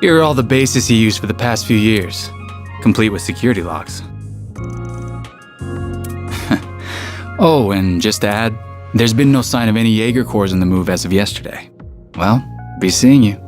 Here are all the bases he used for the past few years, complete with security locks. Oh, and just to add, there's been no sign of any Jaeger cores in the move as of yesterday. Well, be seeing you.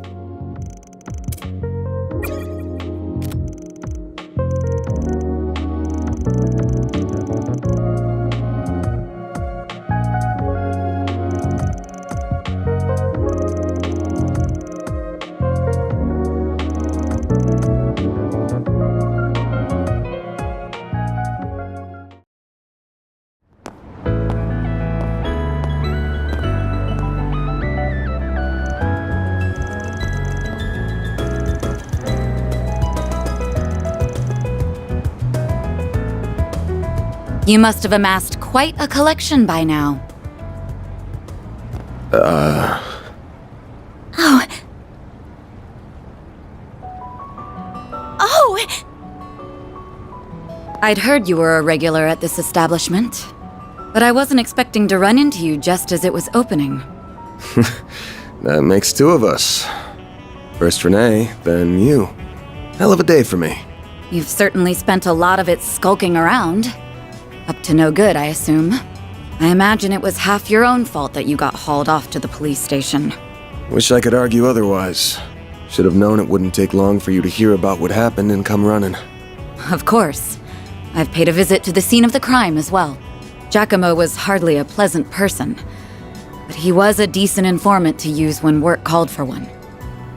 You must have amassed quite a collection by now. Oh. Oh! I'd heard you were a regular at this establishment, but I wasn't expecting to run into you just as it was opening. That makes two of us. First Renee, then you. Hell of a day for me. You've certainly spent a lot of it skulking around. Up to no good, I assume. I imagine it was half your own fault that you got hauled off to the police station. Wish I could argue otherwise. Should have known it wouldn't take long for you to hear about what happened and come running. Of course. I've paid a visit to the scene of the crime as well. Giacomo was hardly a pleasant person, but he was a decent informant to use when work called for one.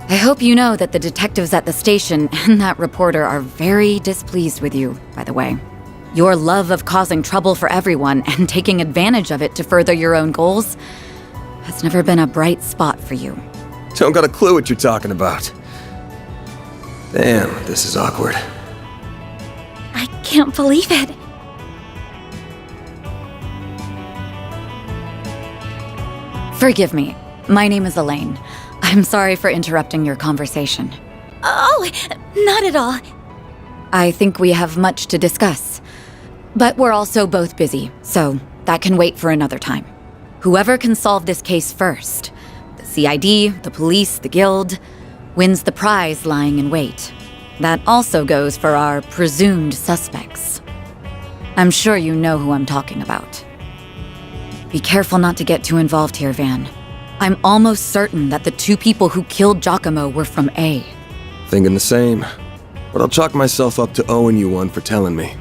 I hope you know that the detectives at the station and that reporter are very displeased with you, by the way. Your love of causing trouble for everyone and taking advantage of it to further your own goals has never been a bright spot for you. Don't got a clue what you're talking about. Damn, this is awkward. I can't believe it. Forgive me. My name is Elaine. I'm sorry for interrupting your conversation. Oh, not at all. I think we have much to discuss. But we're also both busy, so that can wait for another time. Whoever can solve this case first, the CID, the police, the guild, wins the prize lying in wait. That also goes for our presumed suspects. I'm sure you know who I'm talking about. Be careful not to get too involved here, Van. I'm almost certain that the two people who killed Giacomo were from A. Thinking the same. But I'll chalk myself up to owing you one for telling me.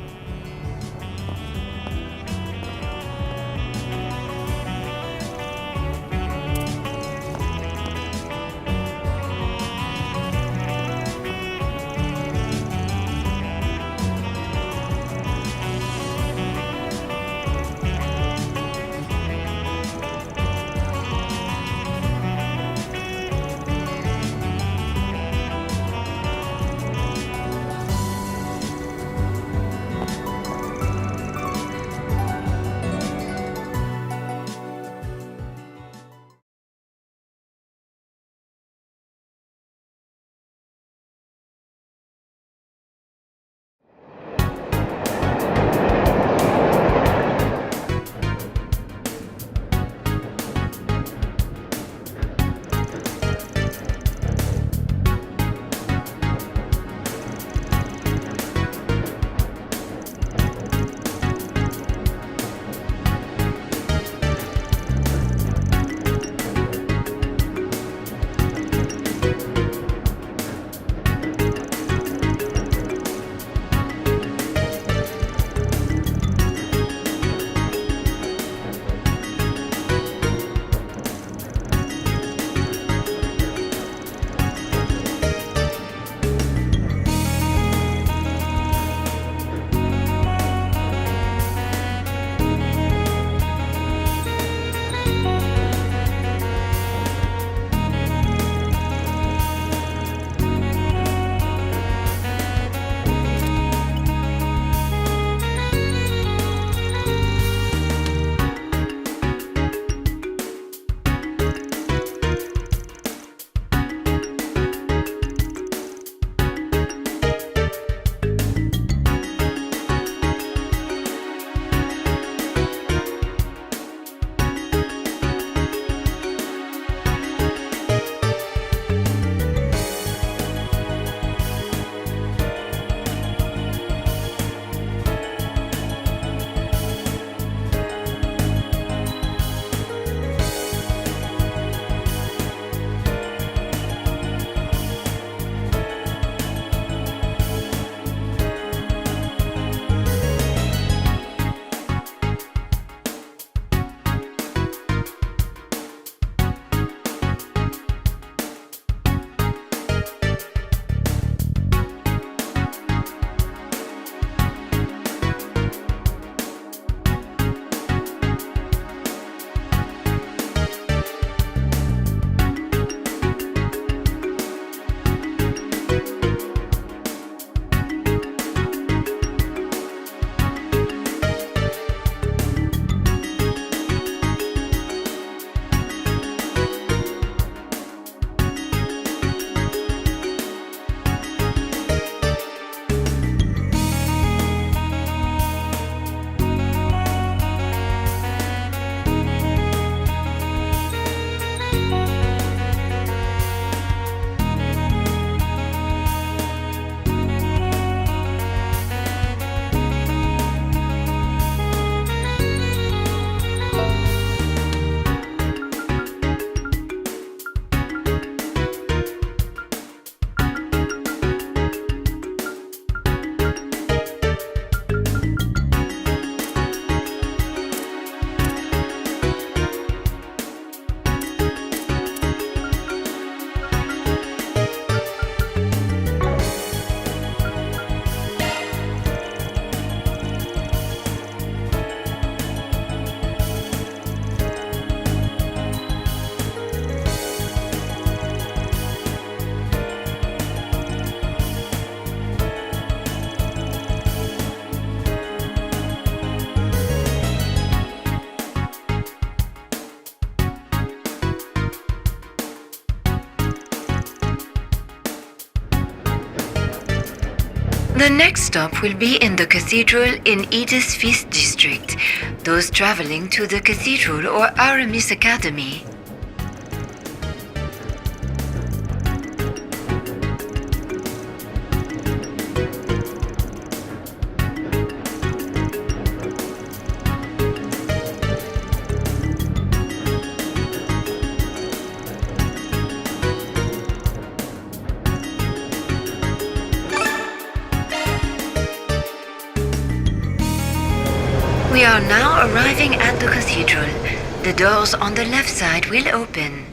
The next stop will be in the cathedral in Edith's 5th district. Those traveling to the cathedral or Aramis Academy. We are now arriving at the cathedral. The doors on the left side will open.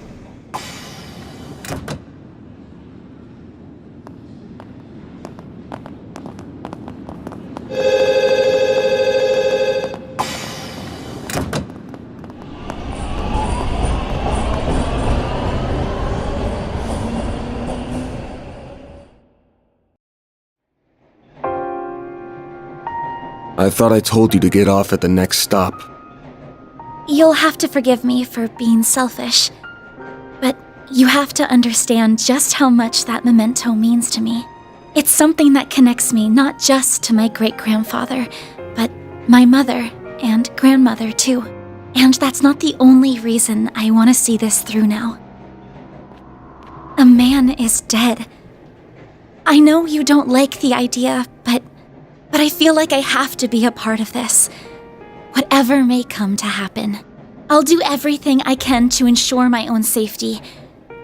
I thought I told you to get off at the next stop. You'll have to forgive me for being selfish, but you have to understand just how much that memento means to me. It's something that connects me not just to my great-grandfather, but my mother and grandmother too. And that's not the only reason I want to see this through now. A man is dead. I know you don't like the idea, but I feel like I have to be a part of this. Whatever may come to happen, I'll do everything I can to ensure my own safety,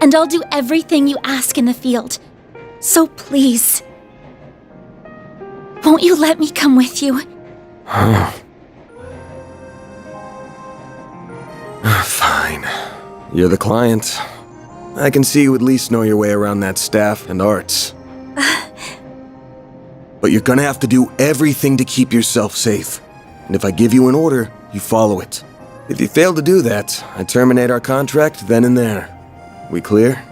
and I'll do everything you ask in the field. So please, won't you let me come with you? Fine. You're the client. I can see you at least know your way around that staff and arts. But you're gonna have to do everything to keep yourself safe. And if I give you an order, you follow it. If you fail to do that, I terminate our contract then and there. We clear?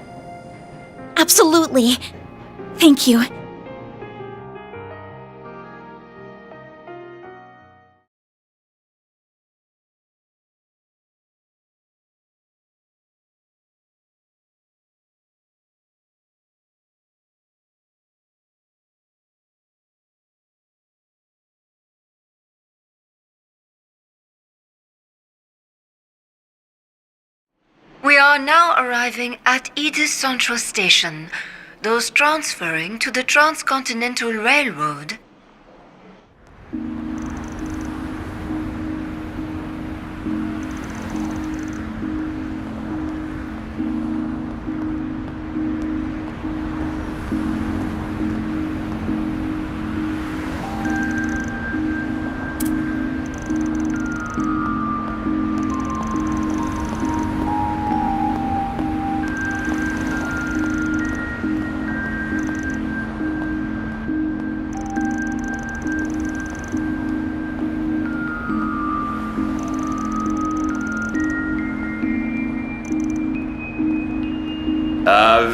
Absolutely. Thank you. We are now arriving at Edith Central Station. Those transferring to the Transcontinental Railroad.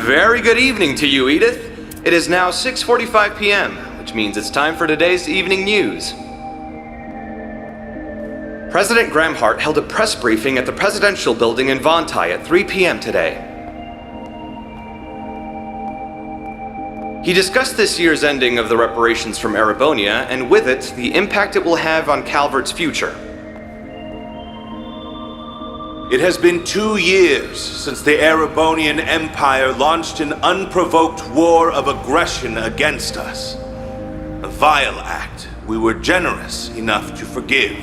Very good evening to you, Edith. It is now 6:45 p.m., which means it's time for today's evening news. President Graham Hart held a press briefing at the Presidential Building in Vontai at 3 p.m. today. He discussed this year's ending of the reparations from Erebonia, and with it, the impact it will have on Calvert's future. It has been 2 years since the Erebonian Empire launched an unprovoked war of aggression against us. A vile act we were generous enough to forgive.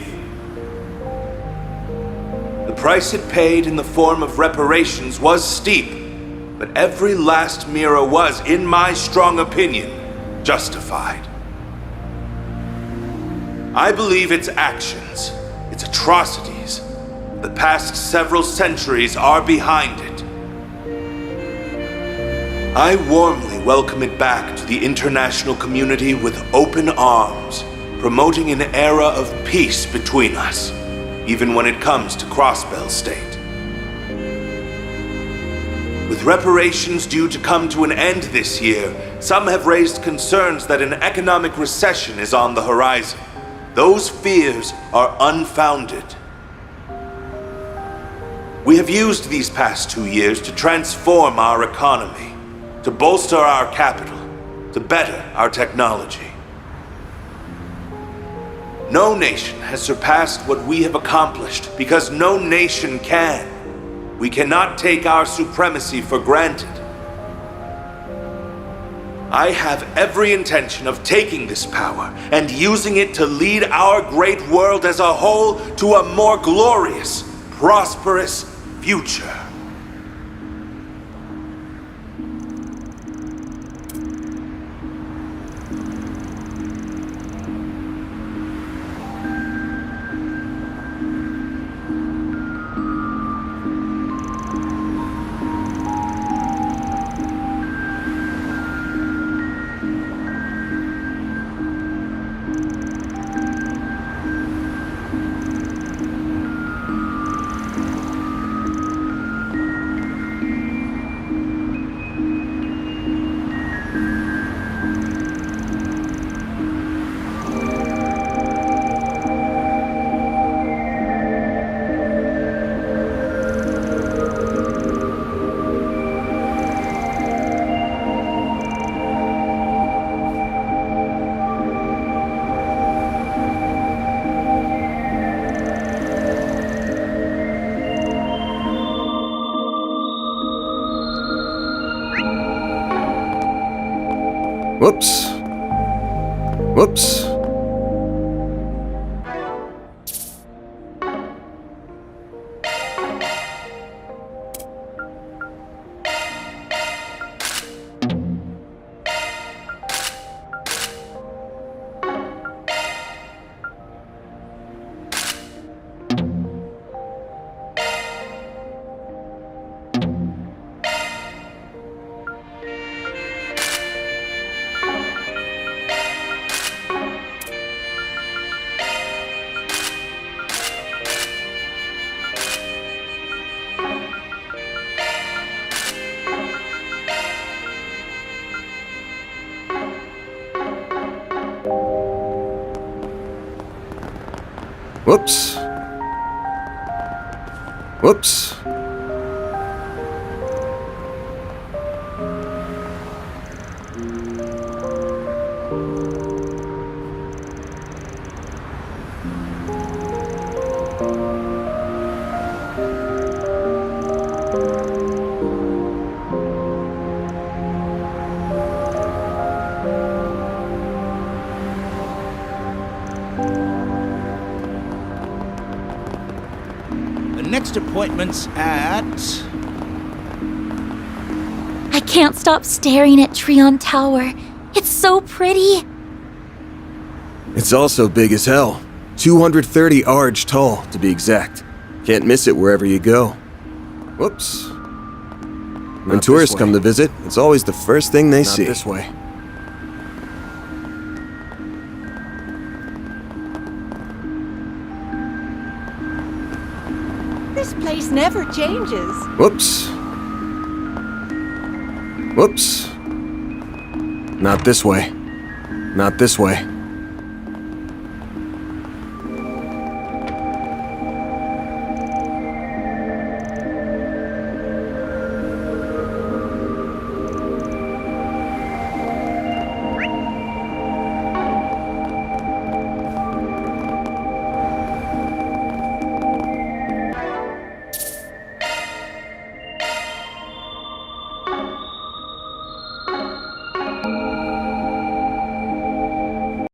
The price it paid in the form of reparations was steep, but every last lira was, in my strong opinion, justified. I believe its actions, its atrocities, the past several centuries are behind it. I warmly welcome it back to the international community with open arms, promoting an era of peace between us, even when it comes to Crossbell State. With reparations due to come to an end this year, some have raised concerns that an economic recession is on the horizon. Those fears are unfounded. We have used these past 2 years to transform our economy, to bolster our capital, to better our technology. No nation has surpassed what we have accomplished because no nation can. We cannot take our supremacy for granted. I have every intention of taking this power and using it to lead our great world as a whole to a more glorious, prosperous future. Whoops. Whoops. Whoops. Whoops. Next appointment's at... I can't stop staring at Treon Tower. It's so pretty. It's also big as hell. 230 arch tall, to be exact. Can't miss it wherever you go. Whoops. When tourists come to visit, it's always the first thing they see. Not this way. This place never changes. Whoops. Whoops. Not this way. Not this way.